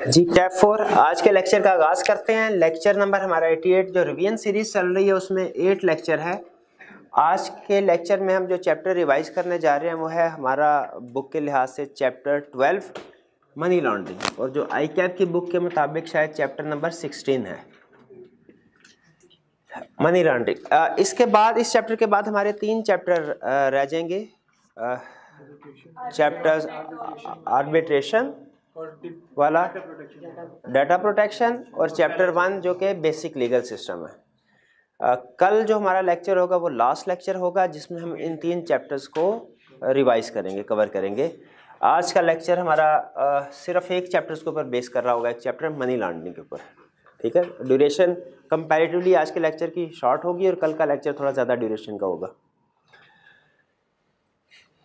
जी tab 4 आज के lecture का आगाज करते हैं। लेक्चर नंबर हमारा 88 जो रिवीजन सीरीज चल रही है उसमें 8 लेक्चर है। आज के लेक्चर में हम जो चैप्टर रिवाइज करने जा रहे हैं वो है हमारा बुक के लिहाज से चैप्टर 12 मनी लॉन्ड्रिंग, और जो आई कैप की बुक के मुताबिक शायद चैप्टर नंबर 16 है मनी लॉन्ड्रिंग। इसके बाद इस चैप्टर के बाद हमारे 3 चैप्टर रह जाएंगे। चैप्टर्स आर्बिट्रेशन वाला, डाटा प्रोटेक्शन और चैप्टर 1 जो कि बेसिक लीगल सिस्टम है। कल जो हमारा लेक्चर होगा वो लास्ट लेक्चर होगा जिसमें हम इन 3 चैप्टर्स को रिवाइज करेंगे, कवर करेंगे। आज का लेक्चर हमारा सिर्फ एक चैप्टर्स के ऊपर बेस कर रहा होगा, एक चैप्टर मनी लॉन्ड्रिंग के ऊपर। ठीक है, ड्यूरेशन कंपैरेटिवली आज के लेक्चर की शॉर्ट होगी और कल का लेक्चर थोड़ा ज़्यादा ड्यूरेशन का होगा।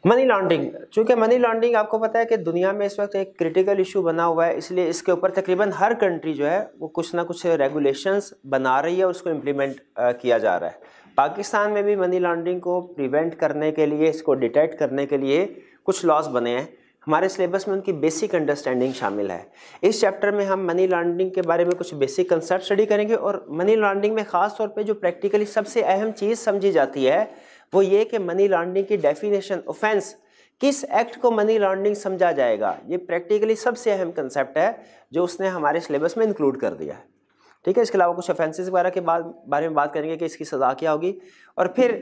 मनी लॉन्ड्रिंग, चूँकि मनी लॉन्ड्रिंग आपको पता है कि दुनिया में इस वक्त एक क्रिटिकल इशू बना हुआ है, इसलिए इसके ऊपर तकरीबन हर कंट्री जो है वो कुछ ना कुछ रेगुलेशंस बना रही है और उसको इम्प्लीमेंट किया जा रहा है। पाकिस्तान में भी मनी लॉन्ड्रिंग को प्रिवेंट करने के लिए, इसको डिटेक्ट करने के लिए कुछ लॉज बने हैं। हमारे सिलेबस में उनकी बेसिक अंडरस्टैंडिंग शामिल है। इस चैप्टर में हम मनी लॉन्ड्रिंग के बारे में कुछ बेसिक कंसेप्ट स्टडी करेंगे और मनी लॉन्ड्रिंग में ख़ास तौर पे जो प्रैक्टिकली सबसे अहम चीज़ समझी जाती है वो ये कि मनी लॉन्ड्रिंग की डेफिनेशन, ऑफेंस, किस एक्ट को मनी लॉन्ड्रिंग समझा जाएगा, ये प्रैक्टिकली सबसे अहम कंसेप्ट है जो उसने हमारे सिलेबस में इंक्लूड कर दिया है। ठीक है, इसके अलावा कुछ ऑफेंसेस वगैरह के बारे में बात करेंगे कि इसकी सज़ा क्या होगी, और फिर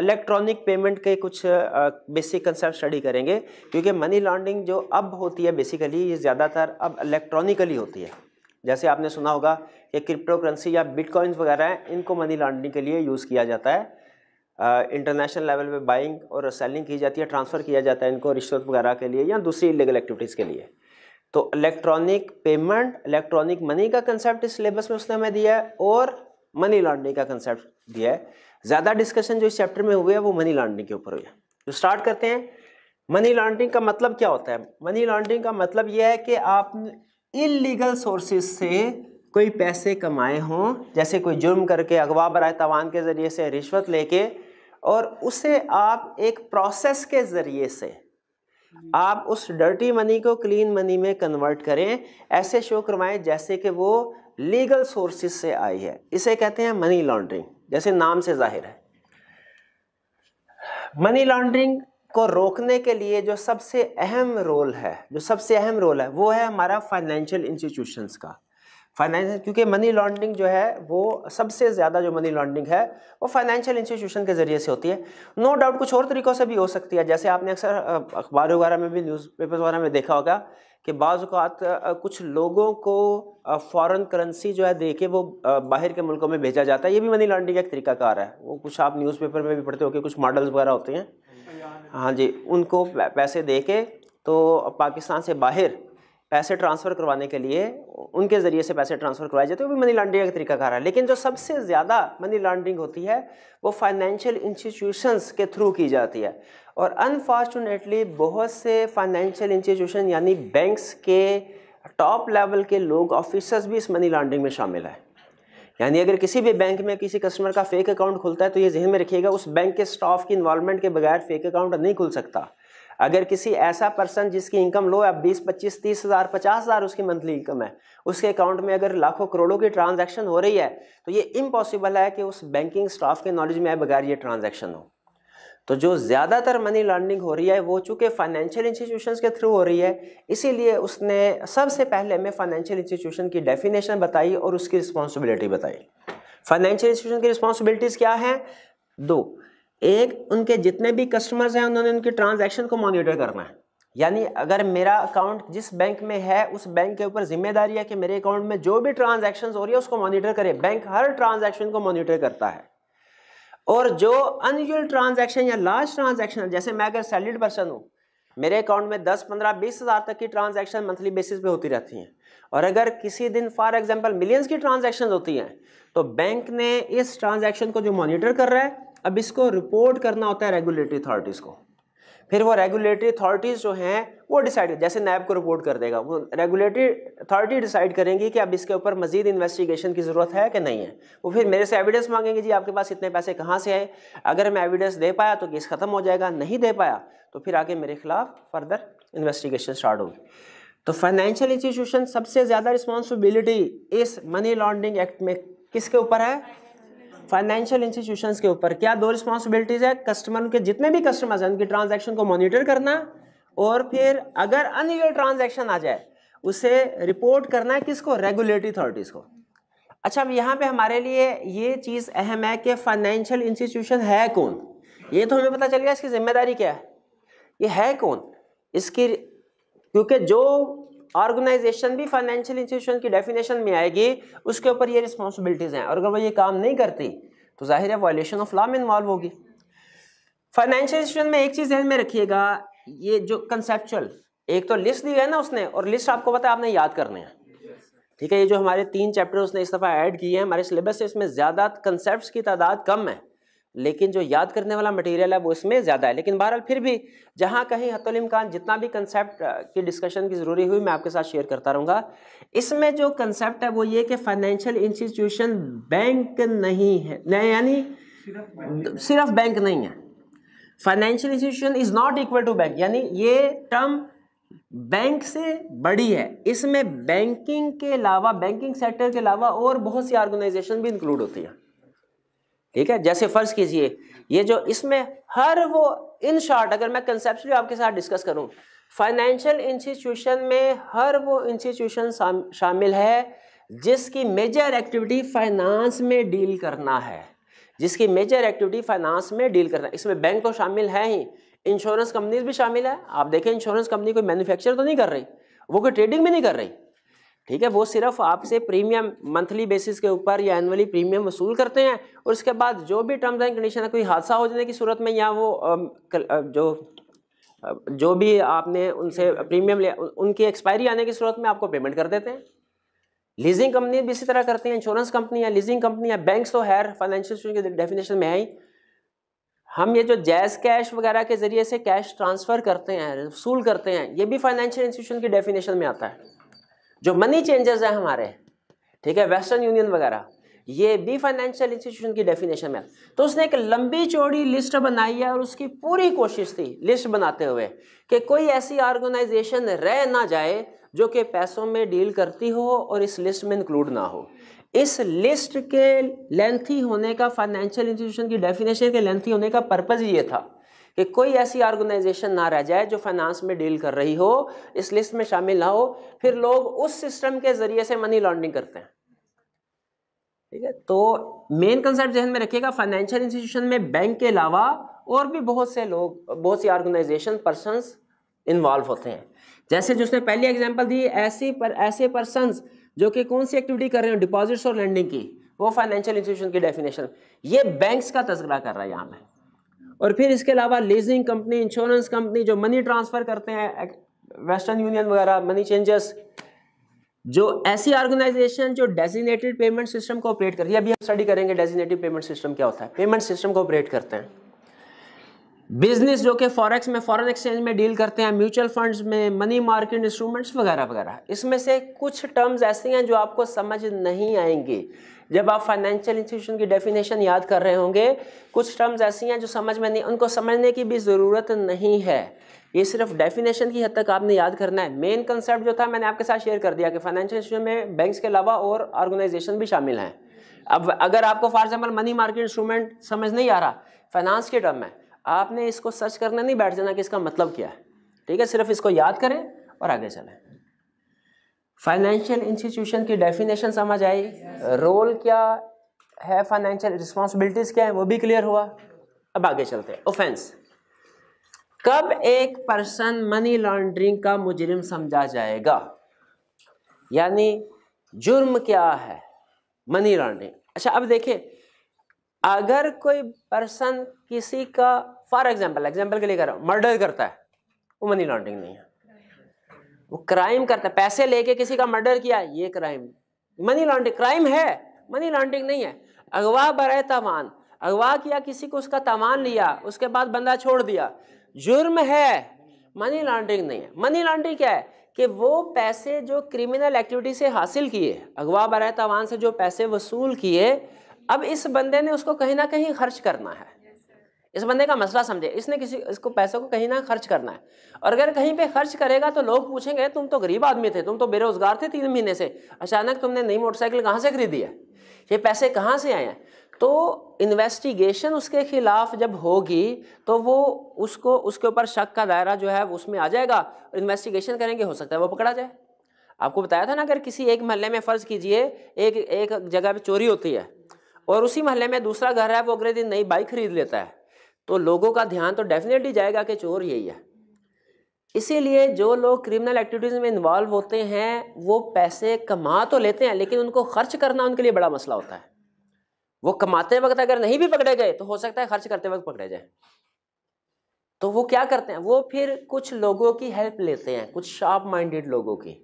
इलेक्ट्रॉनिक पेमेंट के कुछ बेसिक कंसेप्ट स्टडी करेंगे, क्योंकि मनी लॉन्ड्रिंग जो अब होती है बेसिकली ये ज़्यादातर अब इलेक्ट्रॉनिकली होती है। जैसे आपने सुना होगा कि क्रिप्टो करेंसी या बिटकॉइंस वगैरह हैं, इनको मनी लॉन्ड्रिंग के लिए यूज़ किया जाता है। इंटरनेशनल लेवल पे बाइंग और सेलिंग की जाती है, ट्रांसफ़र किया जाता है इनको रिश्वत वगैरह के लिए या दूसरी इलीगल एक्टिविटीज़ के लिए। तो इलेक्ट्रॉनिक पेमेंट, इलेक्ट्रॉनिक मनी का कंसेप्ट इस सिलेबस में उसने हमें दिया है और मनी लॉन्ड्रिंग का कंसेप्ट दिया है। ज़्यादा डिस्कशन जो इस चैप्टर में हुई है वो मनी लॉन्ड्रिंग के ऊपर हुई है। तो स्टार्ट करते हैं। मनी लॉन्ड्रिंग का मतलब क्या होता है? मनी लॉन्ड्रिंग का मतलब यह है कि आप इलीगल सोर्सेज से कोई पैसे कमाए हों, जैसे कोई जुर्म करके, अगवा बराए तावान के ज़रिए से, रिश्वत लेके, और उसे आप एक प्रोसेस के ज़रिए से आप उस डर्टी मनी को क्लीन मनी में कन्वर्ट करें, ऐसे शो करवाएं जैसे कि वो लीगल सोर्सेज से आई है। इसे कहते हैं मनी लॉन्ड्रिंग, जैसे नाम से जाहिर है। मनी लॉन्ड्रिंग को रोकने के लिए जो सबसे अहम रोल है वो है हमारा फाइनेंशियल इंस्टीट्यूशंस का। फाइनेंशियल, क्योंकि मनी लॉन्ड्रिंग जो है वो सबसे ज़्यादा जो मनी लॉन्ड्रिंग है वो फाइनेंशियल इंस्टीट्यूशन के ज़रिए से होती है। नो डाउट कुछ और तरीक़ों से भी हो सकती है, जैसे आपने अक्सर अखबार वगैरह में भी, न्यूज़पेपर वगैरह में देखा होगा कि बाज़ औक़ात कुछ लोगों को फॉरेन करेंसी जो है दे के वो बाहर के मुल्कों में भेजा जाता है। ये भी मनी लॉन्ड्रिंग का एक तरीक़ाकार है। वो कुछ आप न्यूज़पेपर में भी पढ़ते हो कि कुछ मॉडल्स वगैरह होते हैं, हाँ जी, उनको पैसे दे के तो पाकिस्तान से बाहर पैसे ट्रांसफ़र करवाने के लिए उनके ज़रिए से पैसे ट्रांसफ़र करवाए जाते हैं, वो भी मनी लॉन्ड्रिंग का तरीकाकार है। लेकिन जो सबसे ज़्यादा मनी लॉन्ड्रिंग होती है वो फाइनेंशियल इंस्टीट्यूशंस के थ्रू की जाती है, और अनफॉर्चुनेटली बहुत से फाइनेंशियल इंस्टीट्यूशन यानी बैंक्स के टॉप लेवल के लोग, ऑफिसर्स भी इस मनी लॉन्ड्रिंग में शामिल है। यानी अगर किसी भी बैंक में किसी कस्टमर का फेक अकाउंट खुलता है तो ये जहन में रखिएगा उस बैंक के स्टाफ की इन्वॉल्वमेंट के बगैर फेक अकाउंट नहीं खुल सकता। अगर किसी ऐसा पर्सन जिसकी इनकम लो है, 20, 25, 30 हज़ार, 50 हज़ार उसकी मंथली इनकम है, उसके अकाउंट में अगर लाखों करोड़ों की ट्रांजैक्शन हो रही है तो ये इम्पॉसिबल है कि उस बैंकिंग स्टाफ के नॉलेज में आए बगैर ये ट्रांजैक्शन हो। तो जो ज़्यादातर मनी लॉन्ड्रिंग हो रही है वो चूँकि फाइनेंशियल इंस्टीट्यूशंस के थ्रू हो रही है, इसीलिए उसने सबसे पहले हमें फाइनेंशियल इंस्टीट्यूशन की डेफिनेशन बताई और उसकी रिस्पॉन्सिबिलिटी बताई। फाइनेंशियल इंस्टीट्यूशन की रिस्पॉन्सिबिलिटीज़ क्या हैं? 2। एक, उनके जितने भी कस्टमर्स हैं उन्होंने उनकी ट्रांजैक्शन को मॉनिटर करना है। यानी अगर मेरा अकाउंट जिस बैंक में है उस बैंक के ऊपर जिम्मेदारी है कि मेरे अकाउंट में जो भी ट्रांजैक्शंस हो रही है उसको मॉनिटर करे। बैंक हर ट्रांजैक्शन को मॉनिटर करता है, और जो अनयूजुअल ट्रांजैक्शन या लार्ज ट्रांजैक्शन, जैसे मैं अगर सैलरीड पर्सन हूँ, मेरे अकाउंट में 10, 15, 20 हज़ार तक की ट्रांजैक्शन मंथली बेसिस पे होती रहती हैं, और अगर किसी दिन फॉर एग्जांपल मिलियंस की ट्रांजैक्शन होती हैं तो बैंक ने इस ट्रांजैक्शन को जो मॉनिटर कर रहा है अब इसको रिपोर्ट करना होता है रेगुलेटरी अथॉरिटीज़ को। फिर वो रेगुलेटरी अथॉरिटीज़ जो हैं वो डिसाइड, जैसे नैब को रिपोर्ट कर देगा, वो रेगुलेटरी अथॉरिटी डिसाइड करेंगी कि अब इसके ऊपर मजीद इन्वेस्टिगेशन की ज़रूरत है कि नहीं है। वो फिर मेरे से एविडेंस मांगेंगे, जी आपके पास इतने पैसे कहाँ से आए। अगर मैं एविडेंस दे पाया तो केस ख़त्म हो जाएगा, नहीं दे पाया तो फिर आगे मेरे खिलाफ फर्दर इन्वेस्टिगेशन स्टार्ट होगी। तो फाइनेंशियल इंस्टीट्यूशन सबसे ज़्यादा रिस्पॉन्सिबिलिटी इस मनी लॉन्ड्रिंग एक्ट में किसके ऊपर है? फाइनेंशियल इंस्टीट्यूशंस के ऊपर। क्या दो रिस्पॉन्सिबिलिटीज है? कस्टमर के जितने भी कस्टमर्स हैं उनकी ट्रांजैक्शन को मॉनिटर करना, और फिर अगर अनलीगल ट्रांजैक्शन आ जाए उसे रिपोर्ट करना है किसको? रेगुलेटरी अथॉरिटीज़ को। अच्छा, अब यहाँ पे हमारे लिए ये चीज़ अहम है कि फाइनेंशियल इंस्टीट्यूशन है कौन। ये तो हमें पता चल गया इसकी जिम्मेदारी क्या है, ये है कौन इसकी, क्योंकि जो ऑर्गेनाइजेशन भी फाइनेंशियल इंस्टीट्यूशन की डेफिनेशन में आएगी उसके ऊपर ये रिस्पॉन्सिबिलिटीज हैं, और अगर वो ये काम नहीं करती तो जाहिर है वायलेशन ऑफ लॉ में इन्वॉल्व होगी। फाइनेंशियल इंस्टीट्यूशन में एक चीज़ ध्यान में रखिएगा, ये जो कंसेप्चुअल, एक तो लिस्ट दी है ना उसने, और लिस्ट आपको पता है आपने याद करने हैं, ठीक है। ये जो हमारे 3 चैप्टर उसने इस दफ़ा ऐड किए हैं हमारे सिलेबस से, इसमें ज़्यादा कंसेप्ट की तादाद कम है, लेकिन जो याद करने वाला मटेरियल है वो इसमें ज़्यादा है। लेकिन बहरहाल फिर भी जहाँ कहीं हत्तुल इम्कान जितना भी कंसेप्ट की डिस्कशन की ज़रूरी हुई मैं आपके साथ शेयर करता रहूँगा। इसमें जो कंसेप्ट है वो ये कि फाइनेंशियल इंस्टीट्यूशन बैंक नहीं है, यानी सिर्फ बैंक नहीं है। Financial institution is not equal to bank, यानी ये टर्म बैंक से बड़ी है। इसमें बैंकिंग के अलावा, बैंकिंग सेक्टर के अलावा और बहुत सी ऑर्गेनाइजेशन भी इंक्लूड होती हैं, ठीक है। जैसे फर्ज कीजिए ये जो इसमें हर वो, इन शॉर्ट अगर मैं कंसेप्चुअली आपके साथ डिस्कस करूं, फाइनेंशियल इंस्टीट्यूशन में हर वो इंस्टीट्यूशन शामिल है जिसकी मेजर एक्टिविटी फाइनेंस में डील करना है, जिसकी मेजर एक्टिविटी फाइनेंस में डील करना है। इसमें बैंक तो शामिल है ही, इंश्योरेंस कंपनीज भी शामिल है। आप देखें इंश्योरेंस कंपनी कोई मैन्युफैक्चर तो नहीं कर रही, वो कोई ट्रेडिंग भी नहीं कर रही, ठीक है। वो सिर्फ आपसे प्रीमियम मंथली बेसिस के ऊपर या एनुअली प्रीमियम वसूल करते हैं, और उसके बाद जो भी टर्म्स एंड कंडीशन है, कोई हादसा हो जाने की सूरत में या वो जो भी आपने उनसे प्रीमियम लिया उनकी एक्सपायरी आने की सूरत में आपको पेमेंट कर देते हैं। लीजिंग कंपनी भी इसी तरह करती हैं, इंश्योरेंस कंपनी है, लीजिंग कंपनी है, बैंक्स तो है फाइनेंशियल की डेफिनेशन में है ही। हम ये जो जैज़ कैश वगैरह के जरिए से कैश ट्रांसफ़र करते हैं, वसूल करते हैं, ये भी फाइनेंशियल इंस्टीट्यूशन की डेफिनेशन में आता है। जो मनी चेंजर्स हैं हमारे, ठीक है, वेस्टर्न यूनियन वगैरह, ये भी फाइनेंशियल इंस्टीट्यूशन की डेफिनेशन में। तो उसने एक लंबी चौड़ी लिस्ट बनाई है, और उसकी पूरी कोशिश थी लिस्ट बनाते हुए कि कोई ऐसी ऑर्गेनाइजेशन रह ना जाए जो कि पैसों में डील करती हो और इस लिस्ट में इंक्लूड ना हो। इस लिस्ट के लेंथी होने का, फाइनेंशियल इंस्टीट्यूशन की डेफिनेशन के लेंथी होने का पर्पज़ ये था कि कोई ऐसी ऑर्गेनाइजेशन ना रह जाए जो फाइनेंस में डील कर रही हो, इस लिस्ट में शामिल ना हो, फिर लोग उस सिस्टम के जरिए से मनी लॉन्ड्रिंग करते हैं, ठीक है। तो मेन कंसेप्ट ध्यान में रखिएगा, फाइनेंशियल इंस्टीट्यूशन में बैंक के अलावा और भी बहुत से लोग, बहुत सी ऑर्गेनाइजेशन, पर्सन्स इन्वॉल्व होते हैं। जैसे जो उसने पहली एग्जांपल दी, ऐसे पर्सन्स जो कि कौन सी एक्टिविटी कर रहे हैं, डिपॉजिट्स और लेंडिंग की, वो फाइनेंशियल इंस्टीट्यूशन की डेफिनेशन, ये बैंक्स का तज़किरा कर रहा है यहाँ में। और फिर इसके अलावा लीजिंग कंपनी, इंश्योरेंस कंपनी जो मनी ट्रांसफ़र करते हैं, वेस्टर्न यूनियन वगैरह, मनी चेंजर्स, जो ऐसी ऑर्गेनाइजेशन जो डेजिग्नेटेड पेमेंट सिस्टम को ऑपरेट करती है। अभी हम स्टडी करेंगे डेजिग्नेटेड पेमेंट सिस्टम क्या होता है। पेमेंट सिस्टम को ऑपरेट करते हैं बिजनेस जो कि फॉरेक्स में, फॉरेन एक्सचेंज में डील करते हैं, म्यूचुअल फंड्स में, मनी मार्केट इंस्ट्रूमेंट्स वगैरह वगैरह। इसमें से कुछ टर्म्स ऐसी हैं जो आपको समझ नहीं आएंगी जब आप फाइनेंशियल इंस्टीट्यूशन की डेफिनेशन याद कर रहे होंगे। कुछ टर्म्स ऐसी हैं जो समझ में नहीं, उनको समझने की भी ज़रूरत नहीं है, ये सिर्फ डेफिनेशन की हद तक आपने याद करना है। मेन कंसेप्ट जो था मैंने आपके साथ शेयर कर दिया कि फाइनेंशियल इंस्टीट्यूशन में बैंक्स के अलावा और ऑर्गेनाइजेशन भी शामिल हैं। अब अगर आपको for example money market instrument समझ नहीं आ रहा फाइनेंस के टर्म में, आपने इसको सर्च करना नहीं बैठ जाना कि इसका मतलब क्या है, ठीक है। सिर्फ इसको याद करें और आगे चलें। फाइनेंशियल इंस्टीट्यूशन की डेफिनेशन समझ आई, रोल क्या है, फाइनेंशियल रिस्पॉन्सिबिलिटीज क्या है, वो भी क्लियर हुआ। अब आगे चलते हैं। ऑफेंस, कब एक पर्सन मनी लॉन्ड्रिंग का मुजरिम समझा जाएगा, यानी जुर्म क्या है मनी लॉन्ड्रिंग। अच्छा, अब देखिए, अगर कोई पर्सन किसी का, फॉर एग्जाम्पल के लिए कर रहा हूं, मर्डर करता है, वो मनी लॉन्ड्रिंग नहीं है। वो क्राइम करता है, पैसे लेके किसी का मर्डर किया, ये क्राइम, मनी लॉन्ड्रिंग क्राइम है, मनी लॉन्ड्रिंग नहीं है। अगवा बरए तावान, अगवा किया किसी को, उसका तावान लिया, उसके बाद बंदा छोड़ दिया, जुर्म है, मनी लॉन्ड्रिंग नहीं है। मनी लॉन्ड्रिंग क्या है कि वो पैसे जो क्रिमिनल एक्टिविटी से हासिल किए, अगवा बरए तावान से जो पैसे वसूल किए, अब इस बंदे ने उसको कहीं ना कहीं खर्च करना है, इस बंदे का मसला समझे, इसने इसको पैसों को कहीं ना खर्च करना है, और अगर कहीं पे खर्च करेगा तो लोग पूछेंगे तुम तो गरीब आदमी थे, तुम तो बेरोजगार थे 3 महीने से, अचानक तुमने नई मोटरसाइकिल कहाँ से खरीदी है, ये पैसे कहाँ से आए हैं। तो इन्वेस्टिगेशन उसके खिलाफ जब होगी तो वो उसको उसके ऊपर शक का दायरा जो है उसमें आ जाएगा, और इन्वेस्टिगेशन करेंगे, हो सकता है वो पकड़ा जाए। आपको बताया था ना, अगर किसी एक मोहल्ले में फर्ज कीजिए एक जगह पे चोरी होती है और उसी मोहल्ले में दूसरा घर है, वो अगले दिन नई बाइक खरीद लेता है, तो लोगों का ध्यान तो डेफिनेटली जाएगा कि चोर यही है। इसीलिए जो लोग क्रिमिनल एक्टिविटीज में इन्वॉल्व होते हैं वो पैसे कमा तो लेते हैं, लेकिन उनको खर्च करना उनके लिए बड़ा मसला होता है। वो कमाते वक्त अगर नहीं भी पकड़े गए तो हो सकता है खर्च करते वक्त पकड़े जाए। तो वो क्या करते हैं, वो फिर कुछ लोगों की हेल्प लेते हैं, कुछ शार्प माइंडेड लोगों की,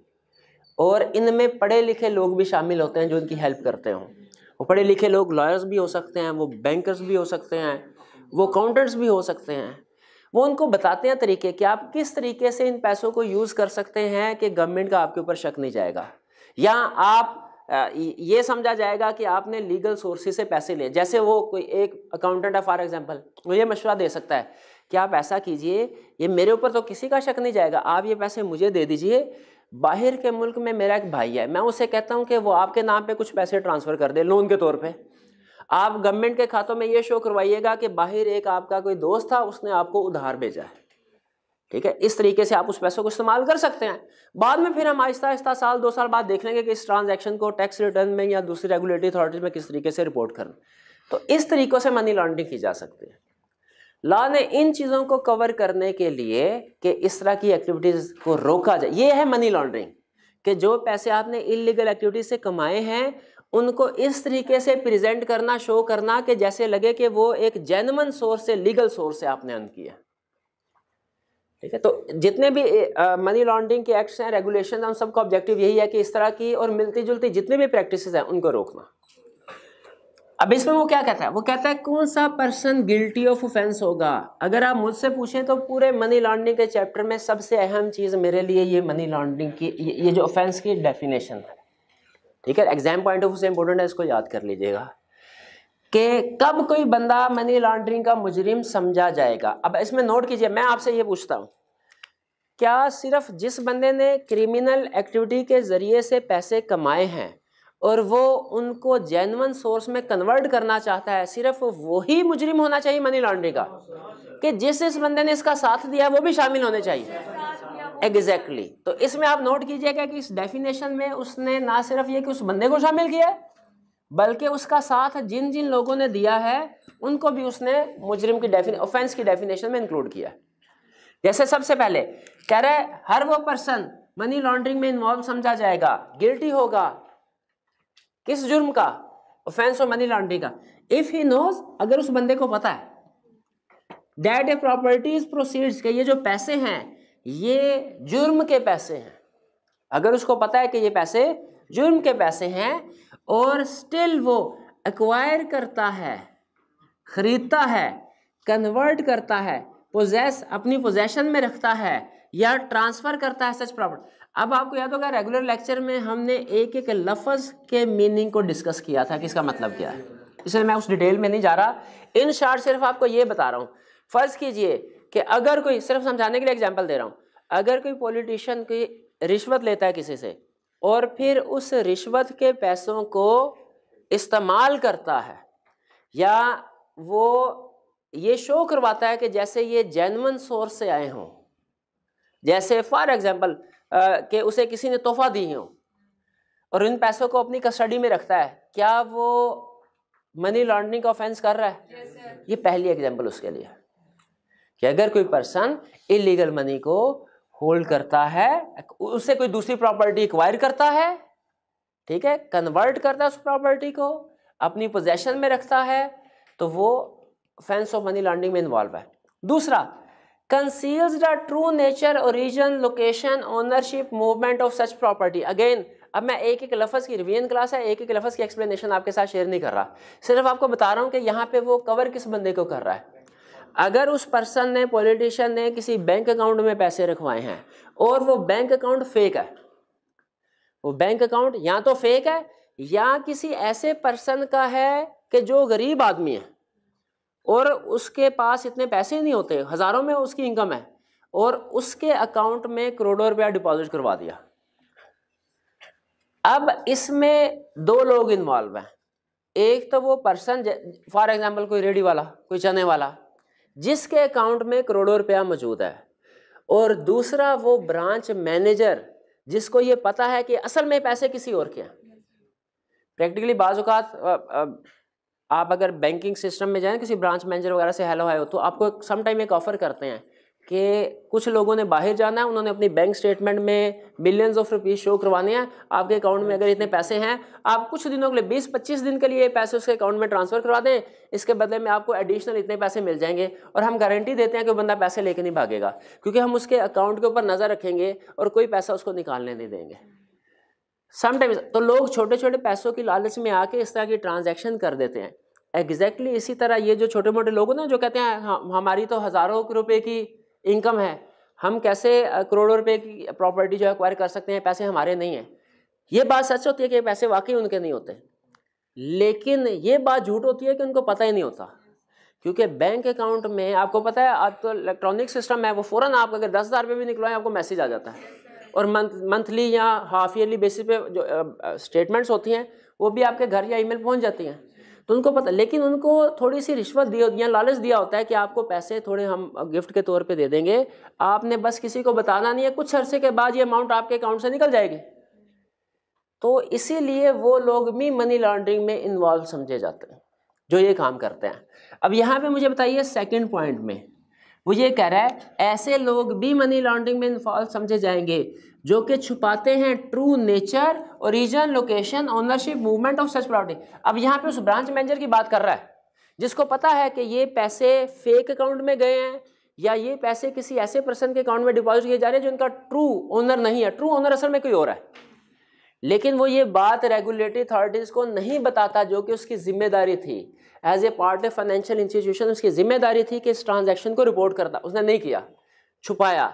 और इनमें पढ़े लिखे लोग भी शामिल होते हैं जो इनकी हेल्प करते हों। वो पढ़े लिखे लोग लॉयर्स भी हो सकते हैं, वो बैंकर्स भी हो सकते हैं, वो अकाउंटेंट्स भी हो सकते हैं। वो उनको बताते हैं तरीके कि आप किस तरीके से इन पैसों को यूज़ कर सकते हैं कि गवर्नमेंट का आपके ऊपर शक नहीं जाएगा, या आप ये समझा जाएगा कि आपने लीगल सोर्सेज से पैसे लिए। जैसे वो कोई एक अकाउंटेंट है फॉर एग्जांपल, वो ये मशवरा दे सकता है कि आप ऐसा कीजिए, ये मेरे ऊपर तो किसी का शक नहीं जाएगा, आप ये पैसे मुझे दे दीजिए, बाहर के मुल्क में मेरा एक भाई है, मैं उसे कहता हूँ कि वो आपके नाम पे कुछ पैसे ट्रांसफ़र कर दे लोन के तौर पे, आप गवर्नमेंट के खातों में ये शो करवाइएगा कि बाहर एक आपका कोई दोस्त था, उसने आपको उधार भेजा है। ठीक है, इस तरीके से आप उस पैसों को इस्तेमाल कर सकते हैं। बाद में फिर हम आहिस्ता आहिस्ता साल 2 साल बाद देख लेंगे कि इस ट्रांजैक्शन को टैक्स रिटर्न में या दूसरी रेगुलेटरी अथॉरिटीज में किस तरीके से रिपोर्ट करना। तो इस तरीक़ों से मनी लॉन्ड्रिंग की जा सकती है। लॉ ने इन चीज़ों को कवर करने के लिए कि इस तरह की एक्टिविटीज़ को रोका जाए, ये है मनी लॉन्ड्रिंग, कि जो पैसे आपने इलीगल एक्टिविटीज से कमाए हैं उनको इस तरीके से प्रेजेंट करना, शो करना कि जैसे लगे कि वो एक जेन्युइन सोर्स से, लीगल सोर्स से आपने अर्न किया। ठीक है, तो जितने भी मनी लॉन्ड्रिंग के एक्ट्स हैं, रेगुलेशन हैं, उन सबका ऑब्जेक्टिव यही है कि इस तरह की और मिलती जुलती जितनी भी प्रैक्टिसेस हैं उनको रोकना। अब इसमें वो क्या कहता है, वो कहता है कौन सा पर्सन गिल्टी ऑफ ऑफेंस होगा। अगर आप मुझसे पूछें तो पूरे मनी लॉन्ड्रिंग के चैप्टर में सबसे अहम चीज़ मेरे लिए ये मनी लॉन्ड्रिंग की ये जो ऑफेंस की डेफिनेशन है। ठीक है, एग्जाम पॉइंट ऑफ व्यू से इंपॉर्टेंट है, इसको याद कर लीजिएगा कि कब कोई बंदा मनी लॉन्ड्रिंग का मुजरिम समझा जाएगा। अब इसमें नोट कीजिए, मैं आपसे ये पूछता हूँ, क्या सिर्फ जिस बंदे ने क्रिमिनल एक्टिविटी के जरिए से पैसे कमाए हैं और वो उनको जेन्युइन सोर्स में कन्वर्ट करना चाहता है, सिर्फ वही मुजरिम होना चाहिए मनी लॉन्ड्रिंग का, कि जिस बंदे ने इसका साथ दिया वो भी शामिल होने चाहिए? एग्जैक्टली। तो इसमें आप नोट कीजिएगा कि इस डेफिनेशन में उसने ना सिर्फ ये कि उस बंदे को शामिल किया है, बल्कि उसका साथ जिन जिन लोगों ने दिया है उनको भी उसने मुजरिम की ऑफेंस की डेफिनेशन में इंक्लूड किया। जैसे सबसे पहले कह रहा है हर वो पर्सन मनी लॉन्ड्रिंग में इन्वॉल्व समझा जाएगा, गिल्टी होगा किस जुर्म का? ऑफेंस ऑफ मनी लॉन्ड्रिंग का। इफ ही नोज, अगर उस बंदे को पता है दैट ए प्रॉपर्टीज प्रोसीड्स, के ये जो पैसे हैं ये जुर्म के पैसे हैं, अगर उसको पता है कि ये पैसे जुर्म के पैसे हैं और स्टिल वो एक्वायर करता है, खरीदता है, कन्वर्ट करता है, पोजेस अपनी पोजेशन में रखता है या ट्रांसफर करता है सच प्रॉपर्टी। अब आपको याद होगा रेगुलर लेक्चर में हमने एक एक लफ्ज के मीनिंग को डिस्कस किया था कि इसका मतलब क्या है, इसलिए मैं उस डिटेल में नहीं जा रहा। इन शॉर्ट सिर्फ आपको ये बता रहा हूँ। फर्ज कीजिए कि अगर कोई, सिर्फ समझाने के लिए एग्जांपल दे रहा हूँ, अगर कोई पॉलिटिशियन की रिश्वत लेता है किसी से और फिर उस रिश्वत के पैसों को इस्तेमाल करता है या वो ये शो करवाता है कि जैसे ये जेन्युइन सोर्स से आए हों, जैसे फॉर एग्जांपल कि उसे किसी ने तोहफा दी हो और इन पैसों को अपनी कस्टडी में रखता है, क्या वो मनी लॉन्ड्रिंग का ऑफेंस कर रहा है? ये पहली एग्जांपल उसके लिए कि अगर कोई पर्सन इलीगल मनी को होल्ड करता है, उससे कोई दूसरी प्रॉपर्टी एक्वायर करता है, ठीक है, कन्वर्ट करता है उस प्रॉपर्टी को, अपनी पोजेशन में रखता है, तो वो ऑफेंस ऑफ मनी लॉन्ड्रिंग में इन्वॉल्व है। दूसरा, conceals the true nature, origin, location, ownership, movement of such property। Again अब मैं एक एक लफ्ज़ की रिवीजन क्लास है, एक एक लफ्ज़ की एक्सप्लेनेशन आपके साथ शेयर नहीं कर रहा, सिर्फ आपको बता रहा हूँ कि यहाँ पे वो कवर किस बंदे को कर रहा है। अगर उस पर्सन ने, पॉलिटिशियन ने किसी बैंक अकाउंट में पैसे रखवाए हैं और वो बैंक अकाउंट फेक है, वो बैंक अकाउंट या तो फेक है या किसी ऐसे पर्सन का है कि जो गरीब आदमी है, और उसके पास इतने पैसे नहीं होते, हज़ारों में उसकी इनकम है, और उसके अकाउंट में करोड़ों रुपया डिपॉजिट करवा दिया। अब इसमें दो लोग इन्वॉल्व हैं, एक तो वो पर्सन, फॉर एग्जांपल कोई रेडी वाला, कोई चने वाला, जिसके अकाउंट में करोड़ों रुपया मौजूद है, और दूसरा वो ब्रांच मैनेजर जिसको ये पता है कि असल में पैसे किसी और के हैं। प्रैक्टिकली बाज़ औक़ात आप अगर बैंकिंग सिस्टम में जाएं, किसी ब्रांच मैनेजर वगैरह से हेलो हाय हो, तो आपको सम टाइम एक ऑफर करते हैं कि कुछ लोगों ने बाहर जाना है, उन्होंने अपनी बैंक स्टेटमेंट में बिलियंस ऑफ रुपीस शो करवाने हैं, आपके अकाउंट में अगर इतने पैसे हैं, आप कुछ दिनों के लिए 20-25 दिन के लिए पैसे उसके अकाउंट में ट्रांसफ़र करवा दें, इसके बदले में आपको एडिशनल इतने पैसे मिल जाएंगे, और हम गारंटी देते हैं कि वो बंदा पैसे लेके नहीं भागेगा, क्योंकि हम उसके अकाउंट के ऊपर नज़र रखेंगे और कोई पैसा उसको निकालने नहीं देंगे। समटाइम्स तो लोग छोटे छोटे पैसों की लालच में आके इस तरह की ट्रांजैक्शन कर देते हैं। एग्जैक्टली इसी तरह ये जो छोटे मोटे लोग ना, जो कहते हैं हमारी तो हज़ारों रुपए की इनकम है, हम कैसे करोड़ों रुपए की प्रॉपर्टी जो एक्वायर कर सकते हैं, पैसे हमारे नहीं हैं। ये बात सच होती है कि पैसे वाकई उनके नहीं होते, लेकिन ये बात झूठ होती है कि उनको पता ही नहीं होता, क्योंकि बैंक अकाउंट में आपको पता है, अब तो इलेक्ट्रॉनिक सिस्टम है, वो फ़ौरन आप अगर 10,000 रुपये भी निकलवाएं आपको मैसेज आ जाता है, और मंथली या हाफ ईयरली बेसिस पे जो स्टेटमेंट्स होती हैं वो भी आपके घर या ईमेल पहुंच जाती हैं, तो उनको पता। लेकिन उनको थोड़ी सी रिश्वत दी होती है, लालच दिया होता है कि आपको पैसे थोड़े हम गिफ्ट के तौर पे दे देंगे, आपने बस किसी को बताना नहीं है, कुछ अरसे के बाद ये अमाउंट आपके अकाउंट से निकल जाएगी। तो इसीलिए वो लोग भी मनी लॉन्ड्रिंग में इन्वॉल्व समझे जाते हैं जो ये काम करते हैं। अब यहाँ पे मुझे बताइए सेकंड पॉइंट में वो ये कह रहा है, ऐसे लोग भी मनी लॉन्ड्रिंग में इन्वॉल्व समझे जाएंगे जो कि छुपाते हैं true nature, origin, location, ownership, movement of such property. अब यहाँ पे उस ब्रांच मैनेजर की बात कर रहा है जिसको पता है कि ये पैसे फेक अकाउंट में गए हैं, या ये पैसे किसी ऐसे पर्सन के अकाउंट में डिपॉजिट किए जा रहे हैं जो इनका ट्रू ओनर नहीं है, ट्रू ओनर असल में कोई और है, लेकिन वो ये बात रेगुलेटरी अथॉरिटीज़ को नहीं बताता, जो कि उसकी जिम्मेदारी थी as a part of financial institution. उसकी जिम्मेदारी थी कि इस ट्रांजैक्शन को रिपोर्ट करता, उसने नहीं किया, छुपाया।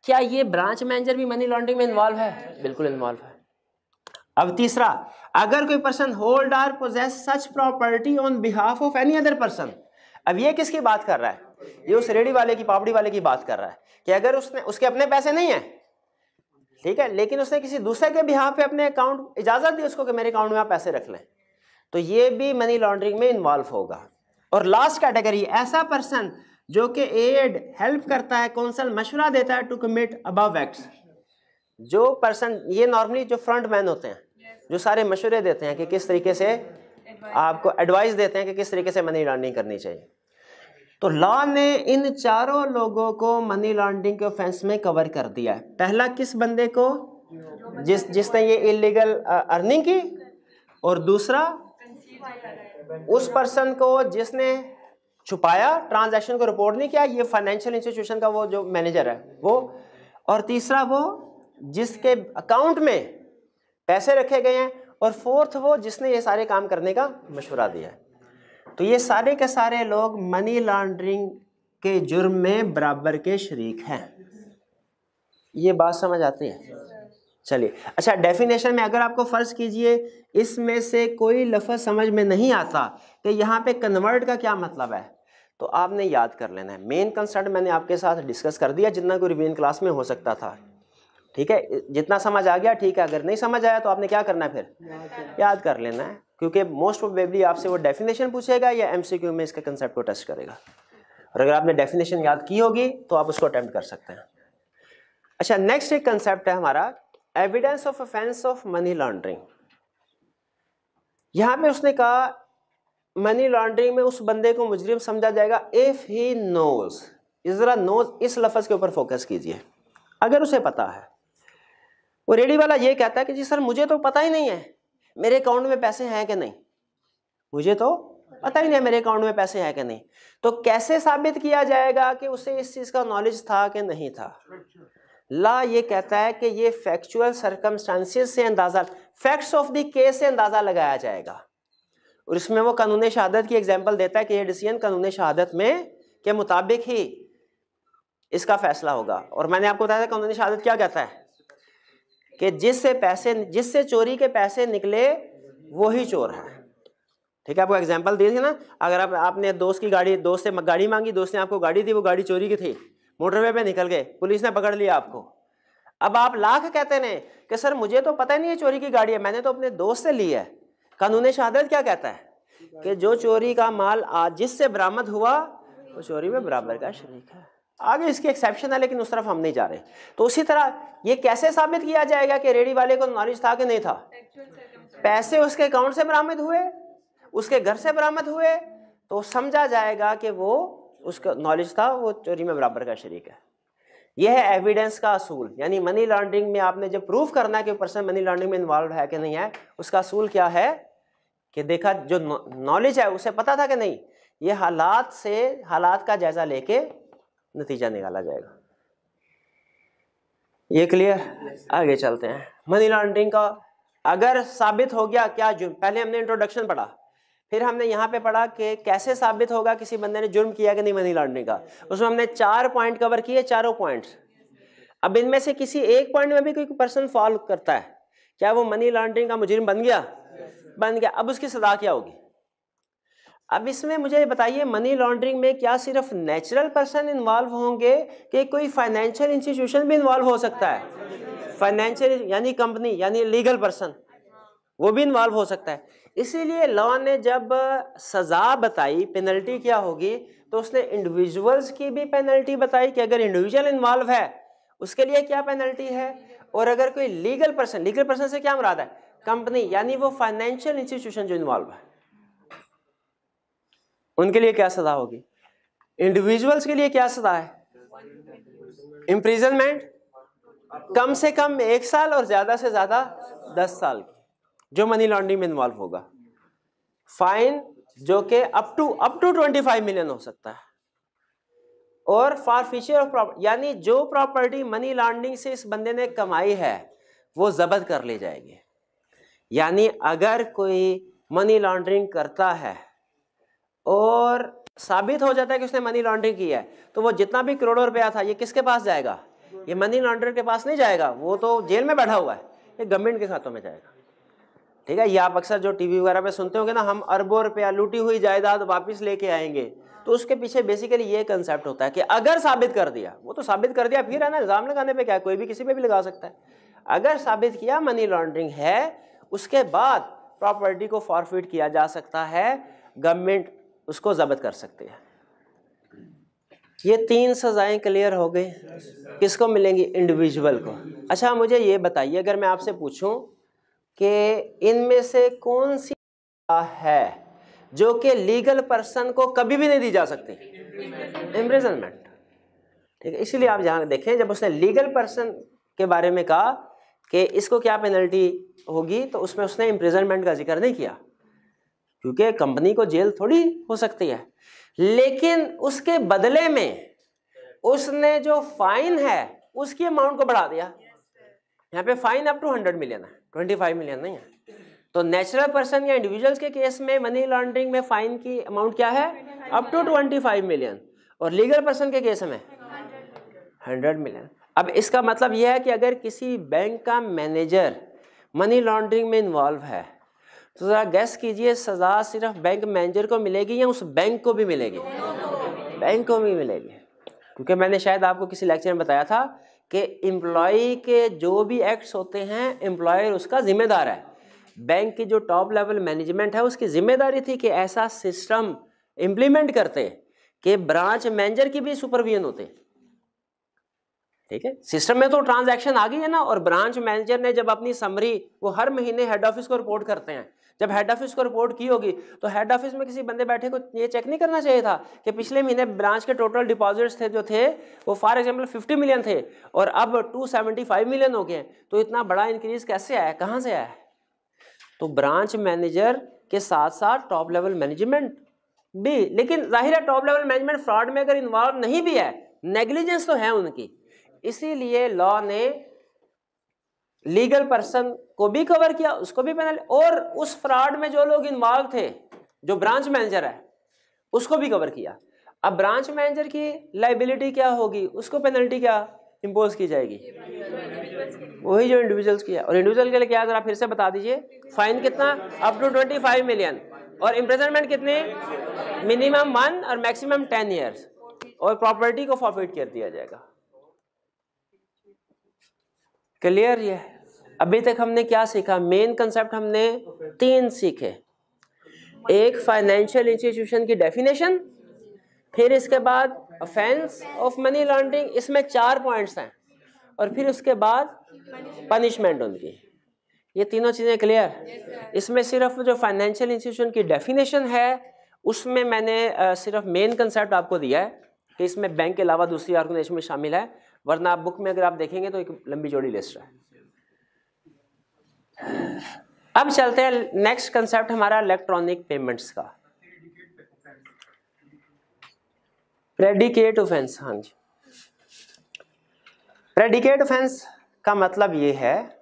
क्या ये ब्रांच मैनेजर भी मनी लॉन्ड्रिंग में इन्वॉल्व है? बिल्कुल इन्वॉल्व है। अब तीसरा, अगर कोई पर्सन होल्ड और possess such property on behalf of any other person. अब ये किसकी बात कर रहा है? ये उस रेडी वाले की, पापड़ी वाले की बात कर रहा है कि अगर उसके अपने पैसे नहीं है, ठीक है, लेकिन उसने किसी दूसरे के बिहाफ पे अपने अकाउंट इजाजत दी उसको कि मेरे अकाउंट में आप पैसे रख लें, तो ये भी मनी लॉन्ड्रिंग में इन्वॉल्व होगा। और लास्ट कैटेगरी, ऐसा पर्सन जो कि एड हेल्प करता है, कौंसल मशवरा देता है टू कमिट अबव एक्ट्स। जो पर्सन, ये नॉर्मली जो फ्रंट मैन होते हैं, जो सारे मशवरे देते हैं कि किस तरीके से आपको एडवाइस देते हैं कि किस तरीके से मनी लॉन्ड्रिंग करनी चाहिए। तो लॉ ने इन चारों लोगों को मनी लॉन्ड्रिंग के ऑफेंस में कवर कर दिया है। पहला किस बंदे को? जिसने ये इलीगल अर्निंग की, और दूसरा उस पर्सन को जिसने छुपाया, ट्रांजैक्शन को रिपोर्ट नहीं किया, ये फाइनेंशियल इंस्टीट्यूशन का वो जो मैनेजर है वो, और तीसरा वो जिसके अकाउंट में पैसे रखे गए हैं, और फोर्थ वो जिसने ये सारे काम करने का मशवरा दिया है। तो ये सारे के सारे लोग मनी लॉन्ड्रिंग के जुर्म में बराबर के शरीक हैं। ये बात समझ आती है? चलिए, अच्छा, डेफिनेशन में अगर आपको फर्ज कीजिए इसमें से कोई लफ्ज़ समझ में नहीं आता कि यहाँ पे कन्वर्ट का क्या मतलब है, तो आपने याद कर लेना है। मेन कंसेप्ट मैंने आपके साथ डिस्कस कर दिया जितना कोई रिवीजन क्लास में हो सकता था, ठीक है। जितना समझ आ गया ठीक है, अगर नहीं समझ आया तो आपने क्या करना है, फिर याद कर लेना है, क्योंकि मोस्ट प्रोबेबली आपसे वो डेफिनेशन पूछेगा या एमसीक्यू में इसके कंसेप्ट को टेस्ट करेगा, और अगर आपने डेफिनेशन याद की होगी तो आप उसको अटेम्प्ट कर सकते हैं। अच्छा, नेक्स्ट एक कंसेप्ट है हमारा evidence of offence of money laundering. यहां पे उसने कहा मनी लॉन्ड्रिंग में उस बंदे को मुजरिम समझा जाएगा इफ ही नोज। जरा नोज इस लफ्ज के ऊपर फोकस कीजिए। अगर उसे पता है, वो रेडी वाला ये कहता है कि जी सर मुझे तो पता ही नहीं है मेरे अकाउंट में पैसे हैं कि नहीं, मुझे तो पता ही नहीं है मेरे अकाउंट में पैसे हैं कि नहीं, तो कैसे साबित किया जाएगा कि उसे इस चीज का नॉलेज था कि नहीं था? ला ये कहता है कि ये फैक्चुअल सर्कमस्टांसेस से अंदाजा, फैक्ट्स ऑफ द केस से अंदाजा लगाया जाएगा। और इसमें वो कानून शहादत की एग्जांपल देता है कि ये डिसीजन कानून शहादत में के मुताबिक ही इसका फैसला होगा। और मैंने आपको बताया था कानून शहादत क्या कहता है कि जिससे चोरी के पैसे निकले वो ही चोर है, ठीक है, आपको एग्जांपल दी थी ना, अगर आपने दोस्त से गाड़ी मांगी, दोस्त ने आपको गाड़ी दी, वो गाड़ी चोरी की थी, मोटरवे पे निकल गए, पुलिस ने पकड़ लिया आपको। अब आप लाख कहते हैं कि सर मुझे तो पता नहीं है चोरी की गाड़ी है, मैंने तो अपने दोस्त से ली है। कानून शहादत क्या कहता है कि जो चोरी का माल आज जिससे बरामद हुआ वो चोरी में बराबर का शरीक है। आगे इसकी एक्सेप्शन है, लेकिन उस तरफ हम नहीं जा रहे। तो उसी तरह ये कैसे साबित किया जाएगा कि रेडी वाले को नॉलेज था कि नहीं था? पैसे उसके अकाउंट से बरामद हुए, उसके घर से बरामद हुए, तो समझा जाएगा कि वो उसका नॉलेज था, वो चोरी में बराबर का शरीक है। यह है एविडेंस का असूल। यानी मनी लॉन्ड्रिंग में आपने जब प्रूफ करना है कि पर्सन मनी लॉन्ड्रिंग में इन्वॉल्व है कि नहीं है, उसका असूल क्या है कि देखा जो नॉलेज है उसे पता था कि नहीं, ये हालात का जायजा लेके नतीजा निकाला जाएगा। ये क्लियर? आगे चलते हैं। मनी लॉन्ड्रिंग का अगर साबित हो गया क्या जुर्म, पहले हमने इंट्रोडक्शन पढ़ा, फिर हमने यहाँ पे पढ़ा कि कैसे साबित होगा किसी बंदे ने जुर्म किया कि नहीं मनी लॉन्ड्रिंग का। उसमें हमने 4 पॉइंट कवर किए, चारों पॉइंट्स। अब इनमें से किसी एक पॉइंट में भी कोई पर्सन फॉल करता है, क्या वो मनी लॉन्ड्रिंग का मुजरिम बन गया? बन गया। अब उसकी सजा क्या होगी? अब इसमें मुझे बताइए, मनी लॉन्ड्रिंग में क्या सिर्फ नेचुरल पर्सन इन्वॉल्व होंगे कि कोई फाइनेंशियल इंस्टीट्यूशन भी इन्वॉल्व हो सकता है? फाइनेंशियल यानी कंपनी, यानी लीगल पर्सन, वो भी इन्वॉल्व हो सकता है। इसीलिए लॉ ने जब सजा बताई, पेनल्टी क्या होगी, तो उसने इंडिविजुअल्स की भी पेनल्टी बताई कि अगर इंडिविजुअल इन्वॉल्व है उसके लिए क्या पेनल्टी है, और अगर कोई लीगल पर्सन से क्या मुराद है? कंपनी, यानी वो फाइनेंशियल इंस्टीट्यूशन जो इन्वॉल्व है, उनके लिए क्या सजा होगी। इंडिविजुअल्स के लिए क्या सजा है? इम्प्रिजनमेंट कम से कम 1 साल और ज्यादा से ज्यादा 10 साल की, जो मनी लॉन्ड्रिंग में इन्वॉल्व होगा। फाइन जो कि अप टू 25 मिलियन हो सकता है। और फॉरफिचर ऑफ प्रॉपर्टी, यानी जो प्रॉपर्टी मनी लॉन्ड्रिंग से इस बंदे ने कमाई है वो जब्त कर ली जाएगी। यानी अगर कोई मनी लॉन्ड्रिंग करता है और साबित हो जाता है कि उसने मनी लॉन्ड्रिंग की है, तो वो जितना भी करोड़ों रुपया था ये किसके पास जाएगा? ये मनी लॉन्ड्रर के पास नहीं जाएगा, वो तो जेल में बैठा हुआ है, ये गवर्नमेंट के खातों में जाएगा। ठीक है, ये आप अक्सर जो टीवी वगैरह पे सुनते होंगे ना, हम अरबों रुपया लूटी हुई जायदाद वापस लेके आएंगे, तो उसके पीछे बेसिकली ये कंसेप्ट होता है कि अगर साबित कर दिया, वो तो साबित कर दिया, फिर है ना, इल्जाम लगाने पे क्या है, कोई भी किसी पे भी लगा सकता है। अगर साबित किया मनी लॉन्ड्रिंग है, उसके बाद प्रॉपर्टी को फॉरफिट किया जा सकता है, गवर्नमेंट उसको जब्त कर सकती है। ये 3 सजाएं क्लियर हो गई। किसको मिलेंगी? इंडिविजुअल को। अच्छा मुझे ये बताइए, अगर मैं आपसे पूछूं कि इनमें से कौन सी है जो कि लीगल पर्सन को कभी भी नहीं दी जा सकती? इम्प्रिजनमेंट। ठीक है, इसीलिए आप जहां देखें, जब उसने लीगल पर्सन के बारे में कहा कि इसको क्या पेनल्टी होगी, तो उसमें उसने इम्प्रिजनमेंट का जिक्र नहीं किया, क्योंकि कंपनी को जेल थोड़ी हो सकती है। लेकिन उसके बदले में उसने जो फाइन है उसकी अमाउंट को बढ़ा दिया। यहाँ पे फाइन अप टू 100 मिलियन है, 25 मिलियन नहीं है। तो नेचुरल पर्सन या इंडिविजुअल्स के केस में मनी लॉन्ड्रिंग में फाइन की अमाउंट क्या है? अप टू 25 मिलियन, और लीगल पर्सन के केस में 100 मिलियन। अब इसका मतलब यह है कि अगर किसी बैंक का मैनेजर मनी लॉन्ड्रिंग में इन्वॉल्व है, तो जरा गैस कीजिए, सजा सिर्फ बैंक मैनेजर को मिलेगी या उस बैंक को भी मिलेगी? बैंक को भी मिलेगी, क्योंकि मैंने शायद आपको किसी लेक्चर में बताया था कि एम्प्लॉय के जो भी एक्ट्स होते हैं, एम्प्लॉयर उसका जिम्मेदार है। बैंक की जो टॉप लेवल मैनेजमेंट है, उसकी जिम्मेदारी थी कि ऐसा सिस्टम इम्प्लीमेंट करते कि ब्रांच मैनेजर की भी सुपरविजन होते। ठीक है, सिस्टम में तो ट्रांजैक्शन आ गई है ना, और ब्रांच मैनेजर ने जब अपनी समरी वो हर महीने हेड ऑफिस को रिपोर्ट करते हैं, जब हेड ऑफिस को रिपोर्ट की होगी तो हेड ऑफिस में किसी बंदे बैठे को ये चेक नहीं करना चाहिए था कि पिछले महीने ब्रांच के टोटल डिपॉजिट्स थे जो थे वो फॉर एग्जांपल 50 मिलियन थे और अब 275 मिलियन हो गए, तो इतना बड़ा इंक्रीज कैसे आया, कहाँ से आया? तो ब्रांच मैनेजर के साथ साथ टॉप लेवल मैनेजमेंट भी, लेकिन जाहिर है टॉप लेवल मैनेजमेंट फ्रॉड में अगर इन्वॉल्व नहीं भी है, नेग्लिजेंस तो है उनकी, इसीलिए लॉ ने लीगल पर्सन को भी कवर किया, उसको भी पेनल्टी, और उस फ्रॉड में जो लोग इन्वॉल्व थे, जो ब्रांच मैनेजर है, उसको भी कवर किया। अब ब्रांच मैनेजर की लायबिलिटी क्या होगी, उसको पेनल्टी क्या इंपोज की जाएगी? वही जो इंडिविजुअल्स की है। और इंडिविजुअल के लिए क्या, जरा फिर से बता दीजिए, फाइन कितना? Up to 25 million. और इम्प्रिजनमेंट कितने, मिनिमम 1 और मैक्सिमम 10 ईयर्स, और प्रॉपर्टी को फॉरफिट कर दिया जाएगा। क्लियर? ये अभी तक हमने क्या सीखा? मेन कंसेप्ट हमने 3 सीखे। एक फाइनेंशियल इंस्टीट्यूशन की डेफिनेशन, फिर इसके बाद ऑफेंस ऑफ मनी लॉन्ड्रिंग, इसमें 4 पॉइंट्स हैं, और फिर उसके बाद पनिशमेंट उनकी। ये तीनों चीजें क्लियर? इसमें सिर्फ जो फाइनेंशियल इंस्टीट्यूशन की डेफिनेशन है उसमें मैंने सिर्फ मेन कंसेप्ट आपको दिया है कि इसमें बैंक के अलावा दूसरी ऑर्गेनाइजेशन में शामिल है, वरना आप बुक में अगर आप देखेंगे तो एक लंबी चौड़ी लिस्ट है। अब चलते हैं नेक्स्ट कंसेप्ट हमारा इलेक्ट्रॉनिक पेमेंट्स का, प्रेडिकेट ऑफेंस। हाँ जी, प्रेडिकेट ऑफेंस का मतलब ये है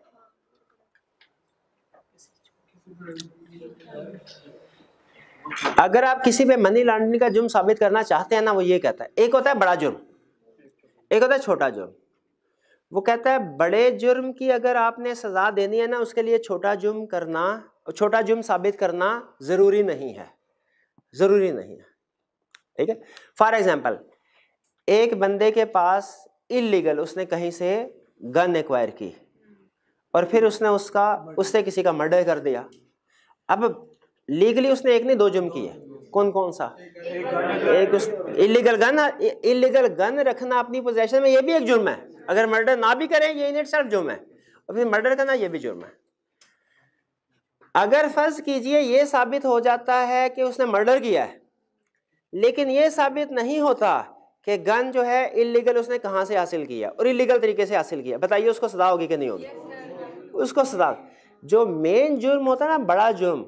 अगर आप किसी पे मनी लॉन्ड्रिंग का जुर्म साबित करना चाहते हैं ना, वो ये कहता है, एक होता है बड़ा जुर्म, एक होता है छोटा जुर्म। वो कहता है बड़े जुर्म की अगर आपने सजा देनी है ना, उसके लिए छोटा जुर्म करना, छोटा जुर्म साबित करना जरूरी नहीं है, जरूरी नहीं है। ठीक है? फॉर एग्जाम्पल, एक बंदे के पास इलीगल उसने कहीं से गन एक्वायर की और फिर उसने उससे किसी का मर्डर कर दिया। अब लीगली उसने एक नहीं 2 जुर्म किए। कौन कौन सा? एक उस इलीगल गन रखना अपनी पोजेशन में, ये भी एक जुर्म है। अगर मर्डर ना भी करें ये इन इटसेल्फ जुर्म है, और फिर मर्डर करना ये भी जुर्म है। अगर फर्ज कीजिए ये साबित हो जाता है कि उसने मर्डर किया है, लेकिन ये साबित नहीं होता कि गन जो है इलीगल उसने कहां से हासिल किया और इलीगल तरीके से हासिल किया, बताइए उसको सजा होगी कि नहीं होगी? उसको सजा। जो मेन जुर्म होता है ना, बड़ा जुर्म,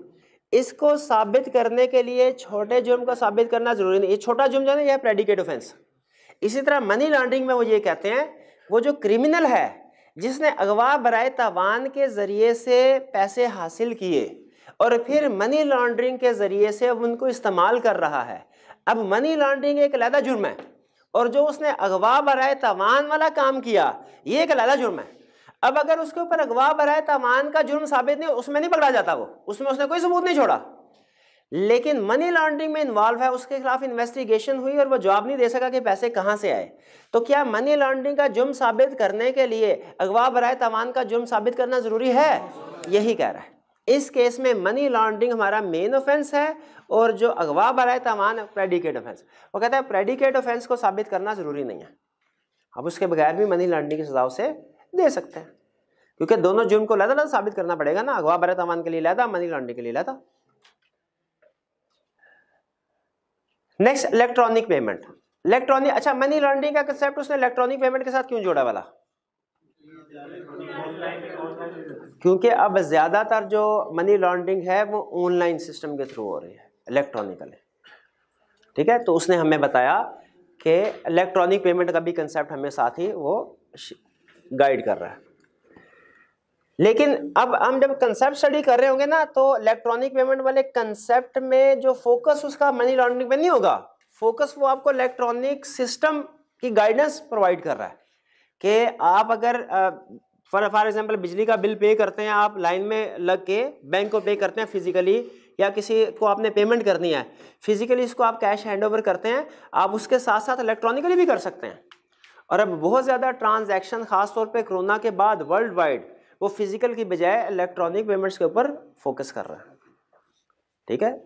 इसको साबित करने के लिए छोटे जुर्म को साबित करना जरूरी नहीं। ये छोटा जुर्म जो है यह प्रेडिकेट ऑफेंस। इसी तरह मनी लॉन्ड्रिंग में वो ये कहते हैं, वो जो क्रिमिनल है जिसने अगवा बराए तावान के जरिए से पैसे हासिल किए और फिर मनी लॉन्ड्रिंग के जरिए से उनको इस्तेमाल कर रहा है। अब मनी लॉन्ड्रिंग एक अलग जुर्म है, और जो उसने अगवा बराए तावान वाला काम किया ये एक अलग जुर्म है। अब अगर उसके ऊपर अगवा बराए तावान का जुर्म साबित नहीं, उसमें नहीं पकड़ा जाता, वो उसमें उसने कोई सबूत नहीं छोड़ा। लेकिन मनी लॉन्ड्रिंग में इन्वॉल्व है, उसके खिलाफ इन्वेस्टिगेशन हुई और वो जवाब नहीं दे सका कि पैसे कहां से आए, तो क्या मनी लॉन्ड्रिंग का जुर्म साबित करने के लिए अगवा बराए तावान का जुर्म साबित करना जरूरी है? यही कह रहा है। इस केस में मनी लॉन्ड्रिंग हमारा मेन ऑफेंस है और जो अगवा बराए तावान प्रेडिकेट ऑफेंस। वो कहता है प्रेडिकेट ऑफेंस को साबित करना जरूरी नहीं है, अब उसके बगैर भी मनी लॉन्ड्रिंग की सजा उसे दे सकते हैं, क्योंकि दोनों जुर्म को लहदा साबित करना पड़ेगा ना, अगवा बराए तावान के लिए लहदा, मनी लॉन्ड्रिंग के लिए लहदा। Next, electronic payment. इलेक्ट्रॉनिक, अच्छा मनी लॉन्ड्रिंग का कंसेप्ट उसने इलेक्ट्रॉनिक पेमेंट के साथ क्यों जोड़ा वाला? क्योंकि अब ज्यादातर जो मनी लॉन्ड्रिंग है वो ऑनलाइन सिस्टम के थ्रू हो रही है, इलेक्ट्रॉनिकली। ठीक है, तो उसने हमें बताया कि इलेक्ट्रॉनिक पेमेंट का भी कंसेप्ट हमें साथ ही वो गाइड कर रहा है। लेकिन अब हम जब कंसेप्ट स्टडी कर रहे होंगे ना, तो इलेक्ट्रॉनिक पेमेंट वाले कंसेप्ट में जो फोकस उसका मनी लॉन्ड्रिंग पे नहीं होगा, फोकस वो आपको इलेक्ट्रॉनिक सिस्टम की गाइडेंस प्रोवाइड कर रहा है कि आप अगर फॉर एग्जांपल बिजली का बिल पे करते हैं, आप लाइन में लग के बैंक को पे करते हैं फिजिकली, या किसी को आपने पेमेंट करनी है फिजिकली, इसको आप कैश हैंडओवर करते हैं, आप उसके साथ साथ इलेक्ट्रॉनिकली भी कर सकते हैं। और अब बहुत ज़्यादा ट्रांजैक्शन खासतौर पे कोरोना के बाद वर्ल्ड वाइड वो फिजिकल की बजाय इलेक्ट्रॉनिक पेमेंट्स के ऊपर फोकस कर रहा है। ठीक है,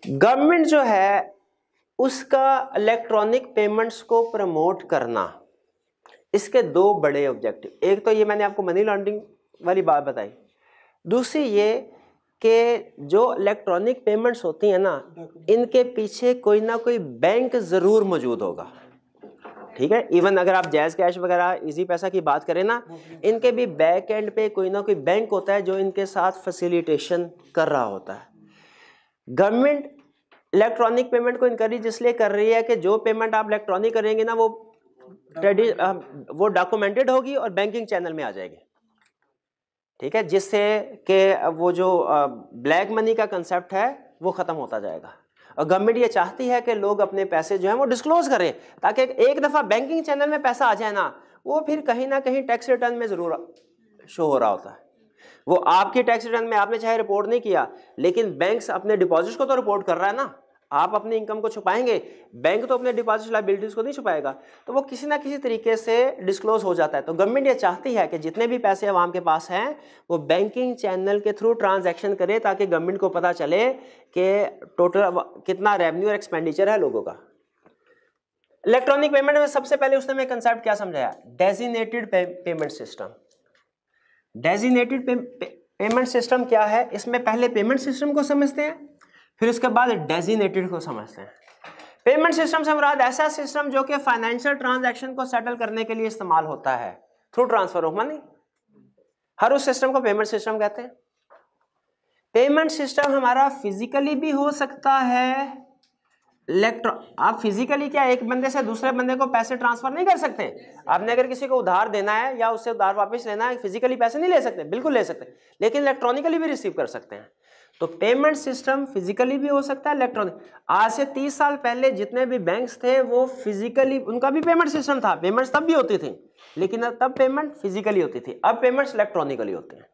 गवर्नमेंट जो है उसका इलेक्ट्रॉनिक पेमेंट्स को प्रमोट करना, इसके 2 बड़े ऑब्जेक्टिव। एक तो ये मैंने आपको मनी लॉन्ड्रिंग वाली बात बताई, दूसरी ये कि जो इलेक्ट्रॉनिक पेमेंट्स होती हैं ना, इनके पीछे कोई ना कोई बैंक ज़रूर मौजूद होगा। ठीक है, इवन अगर आप जैज़ कैश वगैरह इजी पैसा की बात करें ना, इनके भी बैक एंड पे कोई ना कोई बैंक होता है जो इनके साथ फैसिलिटेशन कर रहा होता है। गवर्नमेंट इलेक्ट्रॉनिक पेमेंट को इनकरेज इसलिए कर रही है कि जो पेमेंट आप इलेक्ट्रॉनिक करेंगे ना, वो डॉक्यूमेंटेड होगी और बैंकिंग चैनल में आ जाएगी। ठीक है, जिससे कि वो जो ब्लैक मनी का कंसेप्ट है वो खत्म होता जाएगा। और गवर्नमेंट ये चाहती है कि लोग अपने पैसे जो है वो डिस्क्लोज करें, ताकि एक दफ़ा बैंकिंग चैनल में पैसा आ जाए ना, वो फिर कहीं ना कहीं टैक्स रिटर्न में ज़रूर शो हो रहा होता है। वो आपकी टैक्स रिटर्न में आपने चाहे रिपोर्ट नहीं किया, लेकिन बैंक अपने डिपॉजिट्स को तो रिपोर्ट कर रहा है ना। आप अपनी इनकम को छुपाएंगे, बैंक तो अपने डिपॉजिट लायबिलिटीज को नहीं छुपाएगा, तो वो किसी ना किसी तरीके से डिस्क्लोज हो जाता है। तो गवर्नमेंट ये चाहती है कि जितने भी पैसे अवाम के पास हैं वो बैंकिंग चैनल के थ्रू ट्रांजैक्शन करे, ताकि गवर्नमेंट को पता चले कि टोटल कितना रेवेन्यू और एक्सपेंडिचर है लोगों का। इलेक्ट्रॉनिक पेमेंट में सबसे पहले उसने मैं कंसेप्ट क्या समझाया, designated payment system. Designated payment system क्या है, इसमें पहले पेमेंट सिस्टम को समझते हैं, फिर उसके बाद डेजिग्नेटेड को समझते हैं। पेमेंट सिस्टम से मुराद ऐसा सिस्टम जो कि फाइनेंशियल ट्रांजैक्शन को सेटल करने के लिए इस्तेमाल होता है थ्रू ट्रांसफर ऑफ मनी, हर उस सिस्टम को पेमेंट सिस्टम कहते हैं। पेमेंट सिस्टम हमारा फिजिकली भी हो सकता है, आप फिजिकली क्या एक बंदे से दूसरे बंदे को पैसे ट्रांसफर नहीं कर सकते। आपने अगर किसी को उधार देना है या उससे उधार वापस लेना है, फिजिकली पैसे नहीं ले सकते, बिल्कुल ले सकते, लेकिन इलेक्ट्रॉनिकली भी रिसीव कर सकते हैं। तो पेमेंट सिस्टम फिजिकली भी हो सकता है, इलेक्ट्रॉनिक। आज से 30 साल पहले जितने भी बैंक्स थे वो फिजिकली, उनका भी पेमेंट सिस्टम था, पेमेंट्स तब भी होती थी, लेकिन तब पेमेंट फिजिकली होती थी, अब पेमेंट्स इलेक्ट्रॉनिकली होते हैं।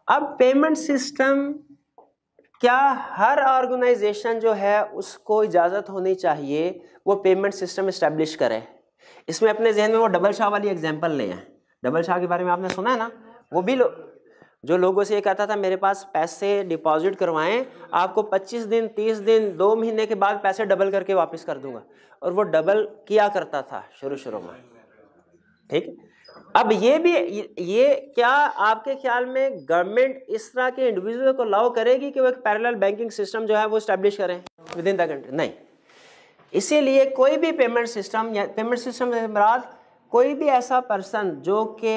अब पेमेंट सिस्टम क्या हर ऑर्गेनाइजेशन जो है उसको इजाज़त होनी चाहिए वो पेमेंट सिस्टम इस्टेब्लिश करे। इसमें अपने जहन में वो डबल शाह वाली एग्जांपल ले आए। डबल शाह के बारे में आपने सुना है ना, वो भी जो लोगों से ये कहता था मेरे पास पैसे डिपॉजिट करवाएं, आपको 25 दिन 30 दिन 2 महीने के बाद पैसे डबल करके वापस कर दूंगा, और वो डबल किया करता था शुरू में, ठीक। अब ये क्या आपके ख्याल में गवर्नमेंट इस तरह के इंडिविजुअल को अलाउ करेगी कि वो एक पैरेलल बैंकिंग सिस्टम जो है वो एस्टैब्लिश करें विद इन द कंट्री? नहीं। इसीलिए कोई भी पेमेंट सिस्टम या पेमेंट सिस्टम से मुराद कोई भी ऐसा पर्सन जो कि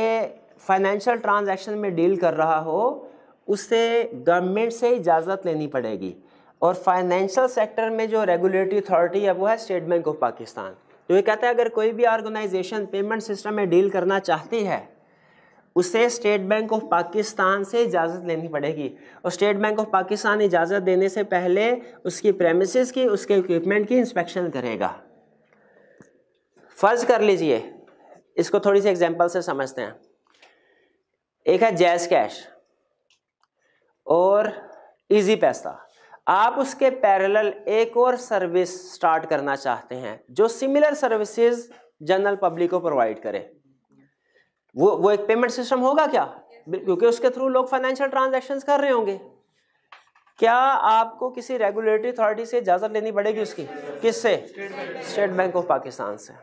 फाइनेंशियल ट्रांजैक्शन में डील कर रहा हो, उससे गवर्नमेंट से इजाज़त लेनी पड़ेगी। और फाइनेंशियल सेक्टर में जो रेगुलेटरी अथॉरिटी है वो है स्टेट बैंक ऑफ पाकिस्तान। तो ये कहता है अगर कोई भी ऑर्गेनाइजेशन पेमेंट सिस्टम में डील करना चाहती है उसे स्टेट बैंक ऑफ पाकिस्तान से इजाज़त लेनी पड़ेगी, और स्टेट बैंक ऑफ पाकिस्तान इजाज़त देने से पहले उसकी प्रेमिसेस की, उसके इक्विपमेंट की इंस्पेक्शन करेगा। फर्ज कर लीजिए, इसको थोड़ी सी एग्जांपल से समझते हैं। एक है जैज़ कैश और इजी पैसा, आप उसके पैरेलल एक और सर्विस स्टार्ट करना चाहते हैं जो सिमिलर सर्विसेज जनरल पब्लिक को प्रोवाइड करे। वो एक पेमेंट सिस्टम होगा क्या, क्योंकि उसके थ्रू लोग फाइनेंशियल ट्रांजैक्शंस कर रहे होंगे। क्या आपको किसी रेगुलेटरी अथॉरिटी से इजाजत लेनी पड़ेगी उसकी? किससे? स्टेट बैंक ऑफ पाकिस्तान से।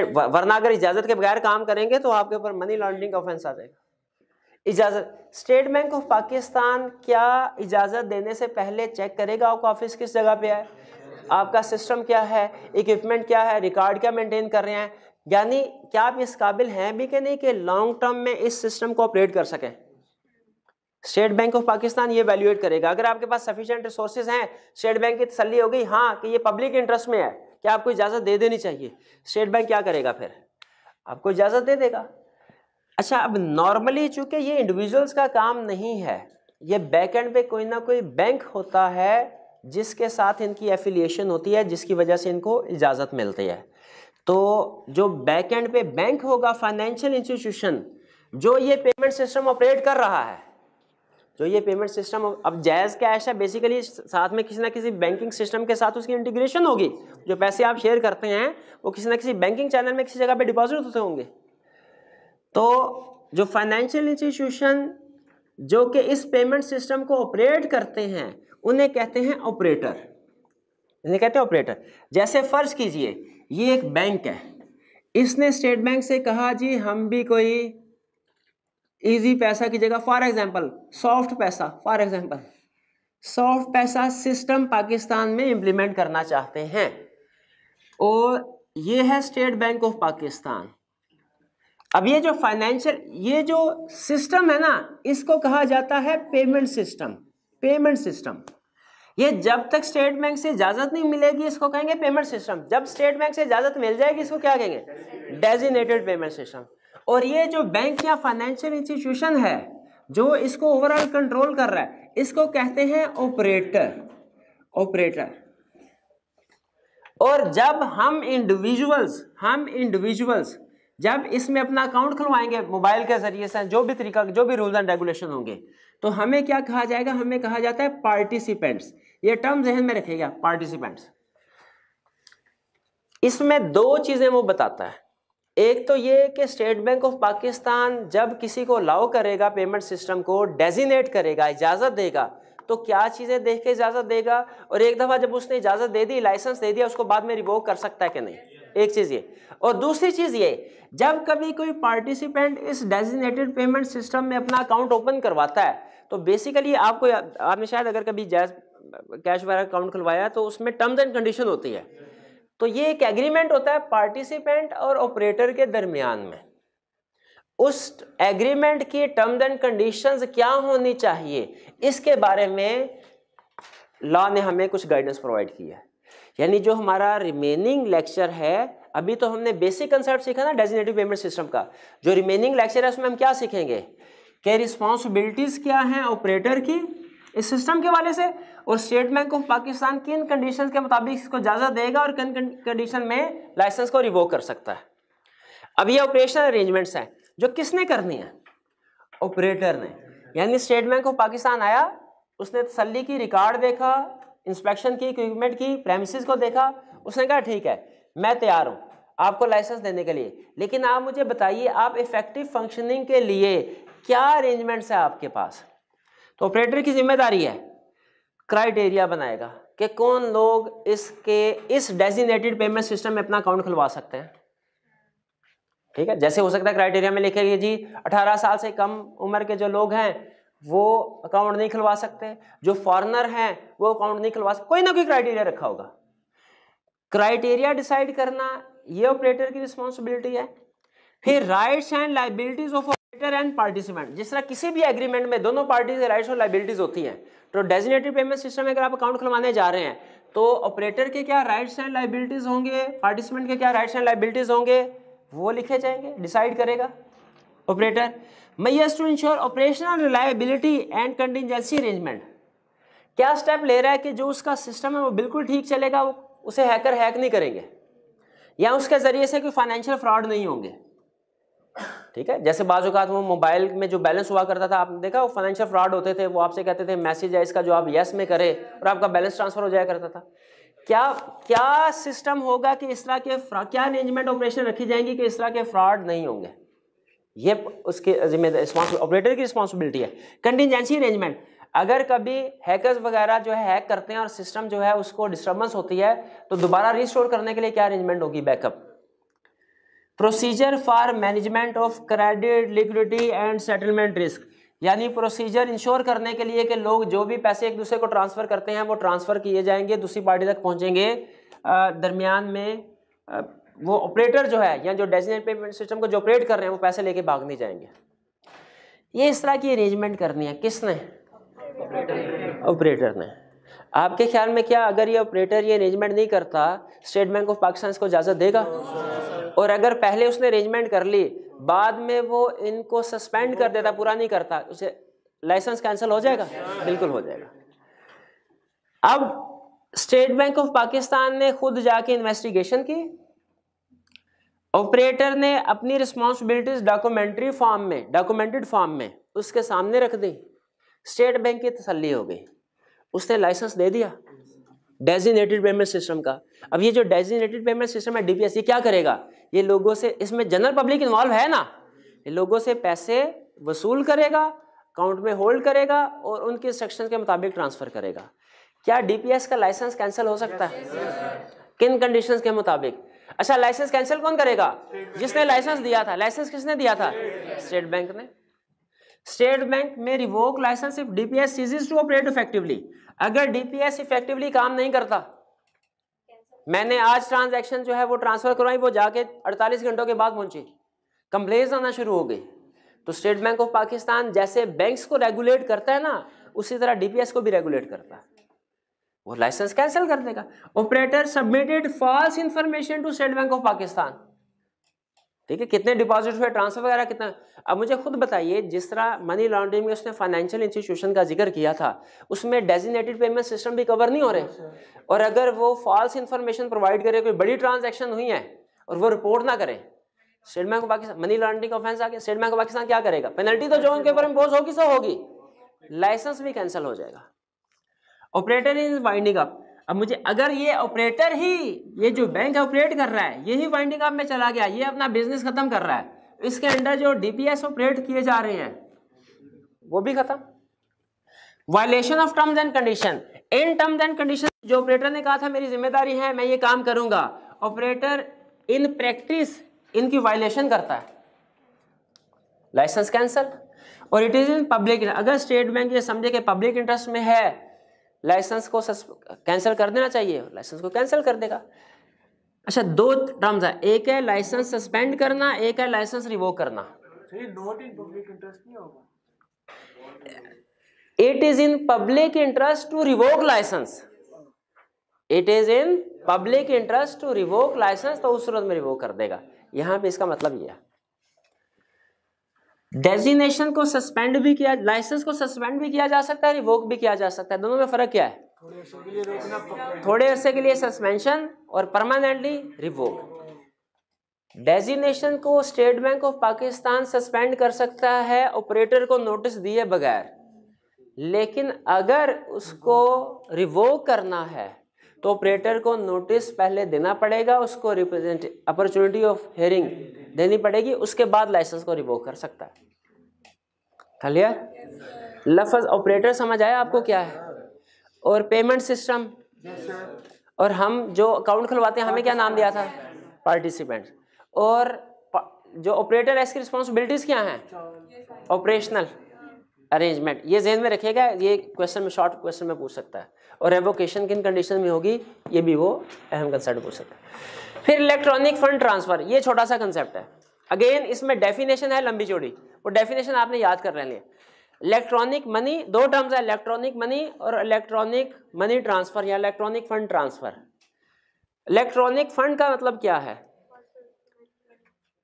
वरना अगर इजाजत के बगैर काम करेंगे तो आपके ऊपर मनी लॉन्ड्रिंग का ऑफेंस आ जाएगा। इजाजत स्टेट बैंक ऑफ पाकिस्तान क्या इजाजत देने से पहले चेक करेगा आपका ऑफिस किस जगह पे है, आपका सिस्टम क्या है, इक्विपमेंट क्या है, रिकॉर्ड क्या मेंटेन कर रहे हैं, यानी क्या आप इस काबिल हैं भी कि नहीं कि लॉन्ग टर्म में इस सिस्टम को ऑपरेट कर सकें। स्टेट बैंक ऑफ पाकिस्तान ये वैल्यूएट करेगा। अगर आपके पास सफिशिएंट रिसोर्सेज हैं, स्टेट बैंक की तसल्ली हो गई हाँ कि ये पब्लिक इंटरेस्ट में है, क्या आपको इजाजत दे देनी चाहिए, स्टेट बैंक क्या करेगा, फिर आपको इजाजत दे देगा। अच्छा, अब नॉर्मली चूंकि ये इंडिविजुअल्स का काम नहीं है, ये बैक एंड पे कोई ना कोई बैंक होता है जिसके साथ इनकी एफिलिएशन होती है, जिसकी वजह से इनको इजाज़त मिलती है। तो जो बैक एंड पे बैंक होगा, फाइनेंशियल इंस्टीट्यूशन जो ये पेमेंट सिस्टम ऑपरेट कर रहा है, जो ये पेमेंट सिस्टम, अब जायज़ कैश है बेसिकली साथ में किसी ना किसी बैंकिंग सिस्टम के साथ उसकी इंटीग्रेशन होगी। जो पैसे आप शेयर करते हैं वो किसी ना किसी बैंकिंग चैनल में किसी जगह पे डिपॉजिट होते होंगे। तो जो फाइनेंशियल इंस्टीट्यूशन जो कि इस पेमेंट सिस्टम को ऑपरेट करते हैं उन्हें कहते हैं ऑपरेटर, इन्हें कहते हैं ऑपरेटर। जैसे फर्ज कीजिए ये एक बैंक है, इसने स्टेट बैंक से कहा जी हम भी कोई इजी पैसा की जगह फॉर एग्जांपल सॉफ्ट पैसा, फॉर एग्जांपल सॉफ्ट पैसा सिस्टम पाकिस्तान में इंप्लीमेंट करना चाहते हैं, और ये है स्टेट बैंक ऑफ पाकिस्तान। अब ये जो फाइनेंशियल ये जो सिस्टम है ना, इसको कहा जाता है पेमेंट सिस्टम। पेमेंट सिस्टम ये जब तक स्टेट बैंक से इजाजत नहीं मिलेगी इसको कहेंगे पेमेंट सिस्टम। जब स्टेट बैंक से इजाजत मिल जाएगी इसको क्या कहेंगे? Designated payment system. और ये जो बैंक या फाइनेंशियल इंस्टीट्यूशन है जो इसको ओवरऑल कंट्रोल कर रहा है, इसको कहते हैं ऑपरेटर। ऑपरेटर। और जब हम इंडिविजुअल्स जब इसमें अपना अकाउंट खुलवाएंगे मोबाइल के जरिए से, जो भी तरीका, जो भी रूल्स एंड रेगुलेशन होंगे, तो हमें क्या कहा जाएगा, हमें कहा जाता है पार्टिसिपेंट्स। ये टर्म जहन में रखिएगा, पार्टिसिपेंट्स। इसमें दो चीजें वो बताता है। एक तो ये कि स्टेट बैंक ऑफ पाकिस्तान जब किसी को अलाउ करेगा, पेमेंट सिस्टम को डेजिनेट करेगा, इजाजत देगा, तो क्या चीजें देख के इजाजत देगा, और एक दफा जब उसने इजाजत दे दी, लाइसेंस दे दिया, उसको बाद में रिवोक कर सकता है कि नहीं, एक चीज ये। और दूसरी चीज ये, जब कभी कोई पार्टिसिपेंट इस डेजिनेटेड पेमेंट सिस्टम में अपना अकाउंट ओपन करवाता है, तो बेसिकली आपको, आपने शायद अगर कभी जायज कैश वगैरह अकाउंट खुलवाया तो उसमें टर्म्स एंड कंडीशन होती है। तो ये एक एग्रीमेंट होता है पार्टिसिपेंट और ऑपरेटर के दरमियान में। उस एग्रीमेंट की टर्म्स एंड कंडीशंस क्या होनी चाहिए, इसके बारे में लॉ ने हमें कुछ गाइडेंस प्रोवाइड की है। यानी जो हमारा रिमेनिंग लेक्चर है, अभी तो हमने बेसिक कंसेप्ट सीखा ना डेजिग्नेटिव पेमेंट सिस्टम का, जो रिमेनिंग लेक्चर है उसमें हम क्या सीखेंगे कि रिस्पॉन्सिबिलिटीज क्या हैं ऑपरेटर की इस सिस्टम के वाले से, और स्टेट बैंक ऑफ पाकिस्तान किन कंडीशंस के मुताबिक इसको इजाजत देगा और किन कंडीशन में लाइसेंस को रिवोक कर सकता है। अब ये ऑपरेशनल अरेंजमेंट्स हैं जो किसने करनी है, ऑपरेटर ने। यानी स्टेट बैंक ऑफ पाकिस्तान आया, उसने तसल्ली की, रिकॉर्ड देखा, इंस्पेक्शन की, इक्विपमेंट की, प्रेमिसेस को देखा, उसने कहा ठीक है मैं तैयार हूं आपको लाइसेंस देने के लिए, लेकिन आप मुझे बताइए आप इफेक्टिव फंक्शनिंग के लिए क्या अरेंजमेंट्स है आपके पास। तो ऑपरेटर की जिम्मेदारी है क्राइटेरिया बनाएगा कि कौन लोग इस डेजिग्नेटेड पेमेंट सिस्टम में अपना अकाउंट खुलवा सकते हैं। ठीक है, जैसे हो सकता है क्राइटेरिया में लिखेंगे जी 18 साल से कम उम्र के जो लोग हैं वो अकाउंट नहीं खुलवा सकते, जो फॉरेनर हैं वो अकाउंट नहीं खुलवा सकते, कोई ना कोई क्राइटेरिया रखा होगा। क्राइटेरिया डिसाइड करना ये ऑपरेटर की रिस्पॉन्सिबिलिटी है। फिर rights and liabilities of operator and participant, जिस तरह किसी भी एग्रीमेंट में दोनों पार्टी के राइट्स और लायबिलिटीज होती हैं, तो डेजिग्नेटेड पेमेंट सिस्टम में अगर आप अकाउंट खुलवाने जा रहे हैं तो ऑपरेटर के क्या राइट्स एंड लायबिलिटीज होंगे, पार्टिसिपेंट के क्या राइट्स एंड लायबिलिटीज होंगे, वो लिखे जाएंगे, डिसाइड करेगा operator. Measures to ensure operational reliability and contingency arrangement, क्या स्टेप ले रहा है कि जो उसका सिस्टम है वो बिल्कुल ठीक चलेगा, उसे हैकर हैक नहीं करेंगे, या उसके जरिए से कोई फाइनेंशियल फ्रॉड नहीं होंगे। ठीक है, जैसे बाज़ औक़ात वो मोबाइल में जो बैलेंस हुआ करता था, आपने देखा वो फाइनेंशियल फ्रॉड होते थे, वो आपसे कहते थे मैसेज है इसका जो आप यस में करें और आपका बैलेंस ट्रांसफर हो जाया करता था। क्या सिस्टम होगा कि इस तरह के क्या अरेंजमेंट ऑपरेशन रखी जाएंगी कि इस तरह के फ्रॉड नहीं होंगे, ये उसके जिम्मेदारी ऑपरेटर की रिस्पॉन्सिबिलिटी है। कंटिजेंसी अरेंजमेंट, अगर कभी हैकर्स वगैरह जो है हैक करते हैं और सिस्टम जो है उसको डिस्टर्बेंस होती है तो दोबारा रिस्टोर करने के लिए क्या अरेंजमेंट होगी, backup. Procedure for management of credit, liquidity and settlement risk, यानी प्रोसीजर इंश्योर करने के लिए कि लोग जो भी पैसे एक दूसरे को ट्रांसफ़र करते हैं वो ट्रांसफ़र किए जाएंगे, दूसरी पार्टी तक पहुंचेंगे, दरमियान में वो ऑपरेटर जो है या जो डेजिग्नेटेड पेमेंट सिस्टम को जो ऑपरेट कर रहे हैं वो पैसे लेके भाग नहीं जाएंगे। ये इस तरह की अरेंजमेंट करनी है, किसने, ऑपरेटर ने। आपके ख्याल में क्या अगर ये ऑपरेटर ये अरेंजमेंट नहीं करता स्टेट बैंक ऑफ पाकिस्तान इसको इजाज़त देगा? और अगर पहले उसने अरेंजमेंट कर ली, बाद में वो इनको सस्पेंड कर देता, पूरा नहीं करता, उसे लाइसेंस कैंसिल हो जाएगा? बिल्कुल हो जाएगा। अब स्टेट बैंक ऑफ पाकिस्तान ने खुद जाके इन्वेस्टिगेशन की, ऑपरेटर ने अपनी रिस्पॉन्सिबिलिटीज डॉक्यूमेंटेड फॉर्म में उसके सामने रख दी, स्टेट बैंक की तसल्ली हो गई, उसने लाइसेंस दे दिया डेजिग्नेटेड पेमेंट सिस्टम का। अब ये जो डेजिग्नेटेड पेमेंट सिस्टम है डीपीएस, ये क्या करेगा, ये लोगों से, इसमें जनरल पब्लिक इन्वॉल्व है ना, ये लोगों से पैसे वसूल करेगा, अकाउंट में होल्ड करेगा और उनके इंस्ट्रक्शन के मुताबिक ट्रांसफर करेगा। क्या डीपीएस का लाइसेंस कैंसिल हो सकता है? किन कंडीशंस के मुताबिक? अच्छा, लाइसेंस कैंसिल कौन करेगा? जिसने लाइसेंस दिया था। लाइसेंस किसने दिया था? स्टेट बैंक ने। स्टेट बैंक में revoke licence if DPS ceases to operate effectively. अगर डीपीएस इफेक्टिवली काम नहीं करता, मैंने आज ट्रांजैक्शन जो है वो ट्रांसफर करवाई, वो जाके 48 घंटों के बाद पहुंची, कंप्लेंट्स आना शुरू हो गई, तो स्टेट बैंक ऑफ पाकिस्तान जैसे बैंक्स को रेगुलेट करता है ना, उसी तरह डीपीएस को भी रेगुलेट करता है, वो लाइसेंस कैंसिल कर देगा। Operator submitted false information to State bank of Pakistan. ठीक है, कितने डिपॉजिट हुए, ट्रांसफर वगैरह कितना। अब मुझे खुद बताइए, जिस तरह मनी लॉन्ड्रिंग में उसने फाइनेंशियल इंस्टीट्यूशन का जिक्र किया था, उसमें डेजिग्नेटेड पेमेंट सिस्टम भी कवर नहीं हो रहे, और अगर वो फॉल्स इंफॉर्मेशन प्रोवाइड करे, कोई बड़ी ट्रांजैक्शन हुई है और वो रिपोर्ट ना करे, state bank of Pakistan money laundering offence आ गया, स्टेट बैंक ऑफ पाकिस्तान क्या करेगा, पेनल्टी तो जो उनके ऊपर इम्पोज होगी सो होगी, लाइसेंस भी कैंसिल हो जाएगा। ऑपरेटर इज वाइंडिंग अप, अब मुझे अगर ये ऑपरेटर ही, ये जो बैंक ऑपरेट कर रहा है यही वाइंडिंग अप में चला गया, ये अपना बिजनेस खत्म कर रहा है, इसके अंडर जो डीपीएस ऑपरेट किए जा रहे हैं वो भी खत्म। Violation of terms and condition, in terms and condition जो ऑपरेटर ने कहा था मेरी जिम्मेदारी है मैं ये काम करूंगा, ऑपरेटर इन प्रैक्टिस इनकी वायलेशन करता है, लाइसेंस कैंसल। और इट इज इन पब्लिक, अगर स्टेट बैंक ये समझे कि पब्लिक इंटरेस्ट में है लाइसेंस को कैंसिल कर देना चाहिए, लाइसेंस को कैंसिल कर देगा। अच्छा, दो टर्म्स है, एक है लाइसेंस सस्पेंड करना, एक है लाइसेंस रिवोक करना। नॉट इन पब्लिक इंटरेस्ट नहीं होगा, it is in public interest to revoke licence, it is in public interest to revoke licence, तो उस सूरत में रिवोक कर देगा। यहां पे इसका मतलब यह है डेजिग्नेशन को सस्पेंड भी किया, लाइसेंस को सस्पेंड भी किया जा सकता है, रिवोक भी किया जा सकता है, दोनों में फर्क क्या है, थोड़े अरसे के लिए सस्पेंशन और परमानेंटली रिवोक। डेजिग्नेशन को state bank of Pakistan suspend कर सकता है ऑपरेटर को नोटिस दिए बगैर, लेकिन अगर उसको रिवोक करना है तो ऑपरेटर को नोटिस पहले देना पड़ेगा, उसको अपॉर्चुनिटी ऑफ हियरिंग देनी पड़ेगी, उसके बाद लाइसेंस को रिवोक कर सकता है। क्लियर? लफ्ज ऑपरेटर समझ आया आपको क्या है? और पेमेंट सिस्टम, और हम जो अकाउंट खुलवाते हैं हमें क्या नाम दिया था, पार्टिसिपेंट। और जो ऑपरेटर है इसकी रिस्पॉन्सिबिलिटीज क्या हैं, ऑपरेशनल अरेंजमेंट। ये ज़हन में रखिएगा, ये क्वेश्चन में शॉर्ट क्वेश्चन में पूछ सकता है। और रेवोकेशन किन कंडीशन में होगी ये भी वो अहम कंसेप्ट पूछ सकता है। फिर इलेक्ट्रॉनिक फंड ट्रांसफर, ये छोटा सा कंसेप्ट है, अगेन इसमें डेफिनेशन है लंबी चौड़ी, वो डेफिनेशन आपने याद कर लेनी है। इलेक्ट्रॉनिक मनी, दो टर्म्स है, इलेक्ट्रॉनिक मनी और इलेक्ट्रॉनिक मनी ट्रांसफर या electronic fund transfer. Electronic fund का मतलब क्या है,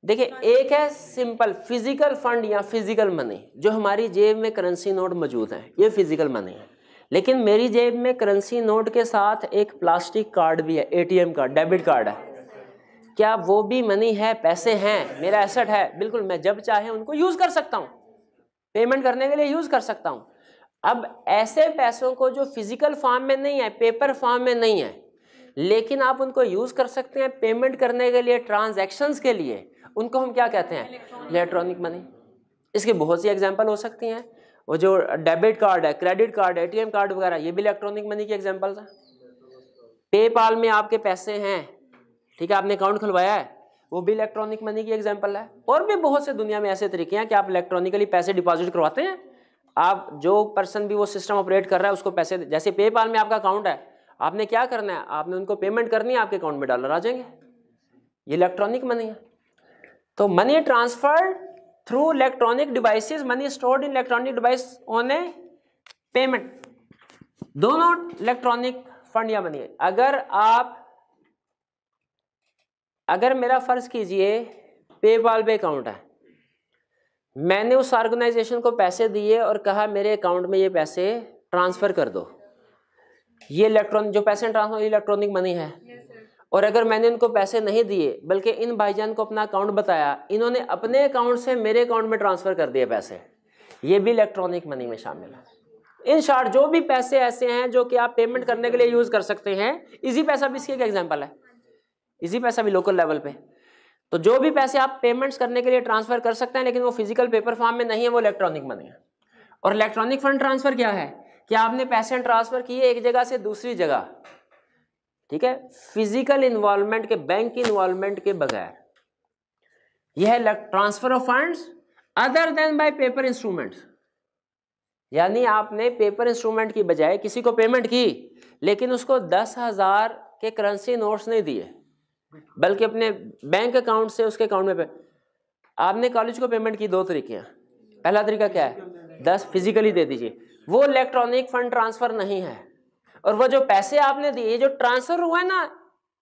देखिए एक है सिंपल फिजिकल फंड या फिजिकल मनी, जो हमारी जेब में करेंसी नोट मौजूद है, ये फिजिकल मनी है। लेकिन मेरी जेब में करेंसी नोट के साथ एक प्लास्टिक कार्ड भी है, एटीएम कार्ड, डेबिट कार्ड है, क्या वो भी मनी है, पैसे हैं, मेरा एसेट है? बिल्कुल, मैं जब चाहे उनको यूज कर सकता हूं, पेमेंट करने के लिए यूज कर सकता हूं। अब ऐसे पैसों को जो फिजिकल फॉर्म में नहीं है, पेपर फॉर्म में नहीं है, लेकिन आप उनको यूज कर सकते हैं पेमेंट करने के लिए, ट्रांजैक्शंस के लिए, उनको हम क्या कहते हैं, इलेक्ट्रॉनिक मनी। इसकी बहुत सी एग्जांपल हो सकती हैं, वो जो डेबिट कार्ड है, क्रेडिट कार्ड, एटीएम कार्ड वगैरह, ये भी इलेक्ट्रॉनिक मनी की एग्जांपल्स हैं। पेपाल में आपके पैसे हैं, ठीक है, आपने अकाउंट खुलवाया है, वो भी इलेक्ट्रॉनिक मनी की एग्जांपल है। और भी बहुत से दुनिया में ऐसे तरीके हैं कि आप इलेक्ट्रॉनिकली पैसे डिपॉजिट करवाते हैं, आप जो पर्सन भी वो सिस्टम ऑपरेट कर रहा है उसको पैसे, जैसे पेपाल में आपका अकाउंट है, आपने क्या करना है, आपने उनको पेमेंट करनी है, आपके अकाउंट में डॉलर आ जाएंगे, ये इलेक्ट्रॉनिक मनी है। तो money transferred through electronic devices, money stored in electronic device on A payment, दोनों इलेक्ट्रॉनिक फंड या मनी है। अगर मेरा फर्ज कीजिए पेपाल पे अकाउंट है, मैंने उस ऑर्गेनाइजेशन को पैसे दिए और कहा मेरे अकाउंट में ये पैसे ट्रांसफर कर दो, ये इलेक्ट्रॉनिक, जो पैसे ट्रांसफर इलेक्ट्रॉनिक मनी है। और अगर मैंने इनको पैसे नहीं दिए बल्कि इन भाईजान को अपना अकाउंट बताया, इन्होंने अपने अकाउंट से मेरे अकाउंट में ट्रांसफर कर दिए पैसे, ये भी इलेक्ट्रॉनिक मनी में शामिल है। इन शॉर्ट जो भी पैसे ऐसे हैं जो कि आप पेमेंट करने के लिए यूज कर सकते हैं, इजी पैसा भी इसकी एक एग्जांपल है, इजी पैसा भी लोकल लेवल पे। तो जो भी पैसे आप पेमेंट्स करने के लिए ट्रांसफर कर सकते हैं लेकिन वो फिजिकल पेपर फॉर्म में नहीं है, वो इलेक्ट्रॉनिक मनी है। और इलेक्ट्रॉनिक फंड ट्रांसफर क्या है कि आपने पैसे ट्रांसफर किए एक जगह से दूसरी जगह, ठीक है, फिजिकल इन्वॉल्वमेंट के, बैंक इन्वॉल्वमेंट के बगैर, यह है transfer of funds other than by paper instruments. यानी आपने पेपर इंस्ट्रूमेंट की बजाय किसी को पेमेंट की, लेकिन उसको 10,000 के करेंसी नोट्स नहीं दिए, बल्कि अपने बैंक अकाउंट से उसके अकाउंट में आपने कॉलेज को पेमेंट की। दो तरीके हैं, पहला तरीका क्या है, 10 फिजिकली दे दीजिए, वो इलेक्ट्रॉनिक फंड ट्रांसफर नहीं है। और वो जो पैसे आपने दिए, जो ट्रांसफर हुआ है ना,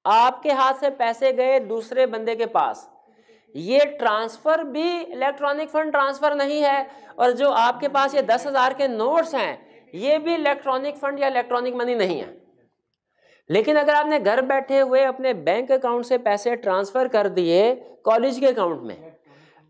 आपके हाथ से पैसे गए दूसरे बंदे के पास, ये ट्रांसफर भी इलेक्ट्रॉनिक फंड ट्रांसफर नहीं है। और जो आपके पास ये 10,000 के नोट्स हैं, ये भी इलेक्ट्रॉनिक फंड या इलेक्ट्रॉनिक मनी नहीं है। लेकिन अगर आपने घर बैठे हुए अपने बैंक अकाउंट से पैसे ट्रांसफर कर दिए कॉलेज के अकाउंट में,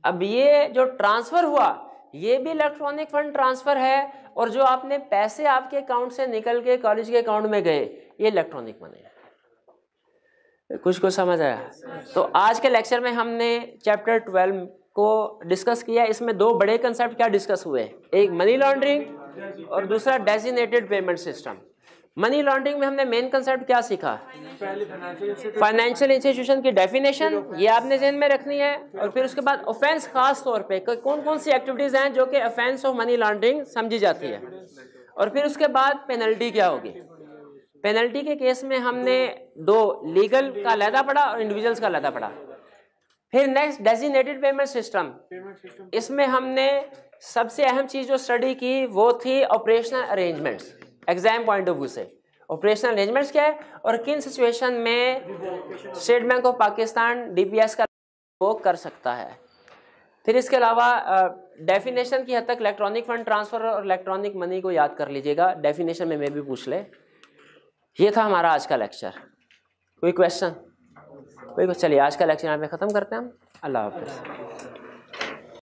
अब ये जो ट्रांसफर हुआ ये भी इलेक्ट्रॉनिक फंड ट्रांसफर है, और जो आपने पैसे आपके अकाउंट से निकल के कॉलेज के अकाउंट में गए ये इलेक्ट्रॉनिक मनी है। कुछ समझ आया? तो आज के लेक्चर में हमने चैप्टर 12 को डिस्कस किया। इसमें दो बड़े कंसेप्ट क्या डिस्कस हुए, एक मनी लॉन्ड्रिंग और दूसरा designated payment system. Money laundering में हमने मेन कंसेप्ट क्या सीखा, फाइनेंशियल इंस्टीट्यूशन की डेफिनेशन, ये आपने ज़हन में रखनी है, और फिर उसके बाद ऑफेंस खास तौर पे कौन कौन सी एक्टिविटीज़ हैं जो कि ऑफेंस ऑफ मनी लॉन्ड्रिंग समझी जाती है, और फिर उसके बाद पेनल्टी क्या होगी। पेनल्टी के केस में हमने दो, लीगल का अलहदा पढ़ा और इंडिविजुअल्स का अलहदा पढ़ा। फिर नेक्स्ट डेजिग्नेटेड पेमेंट सिस्टम, इसमें हमने सबसे अहम चीज़ जो स्टडी की वो थी operational arrangements. Exam point of view से ऑपरेशनल अरेंजमेंट्स क्या है और किन सिचुएशन में state bank of Pakistan DPS का वो कर सकता है। फिर इसके अलावा डेफिनेशन की हद तक इलेक्ट्रॉनिक फंड ट्रांसफर और इलेक्ट्रॉनिक मनी को याद कर लीजिएगा, डेफिनेशन में भी पूछ ले। ये था हमारा आज का लेक्चर। कोई क्वेश्चन? चलिए आज का लेक्चर यहाँ पे ख़त्म करते हैं हम। अल्लाह हाफ़िज़।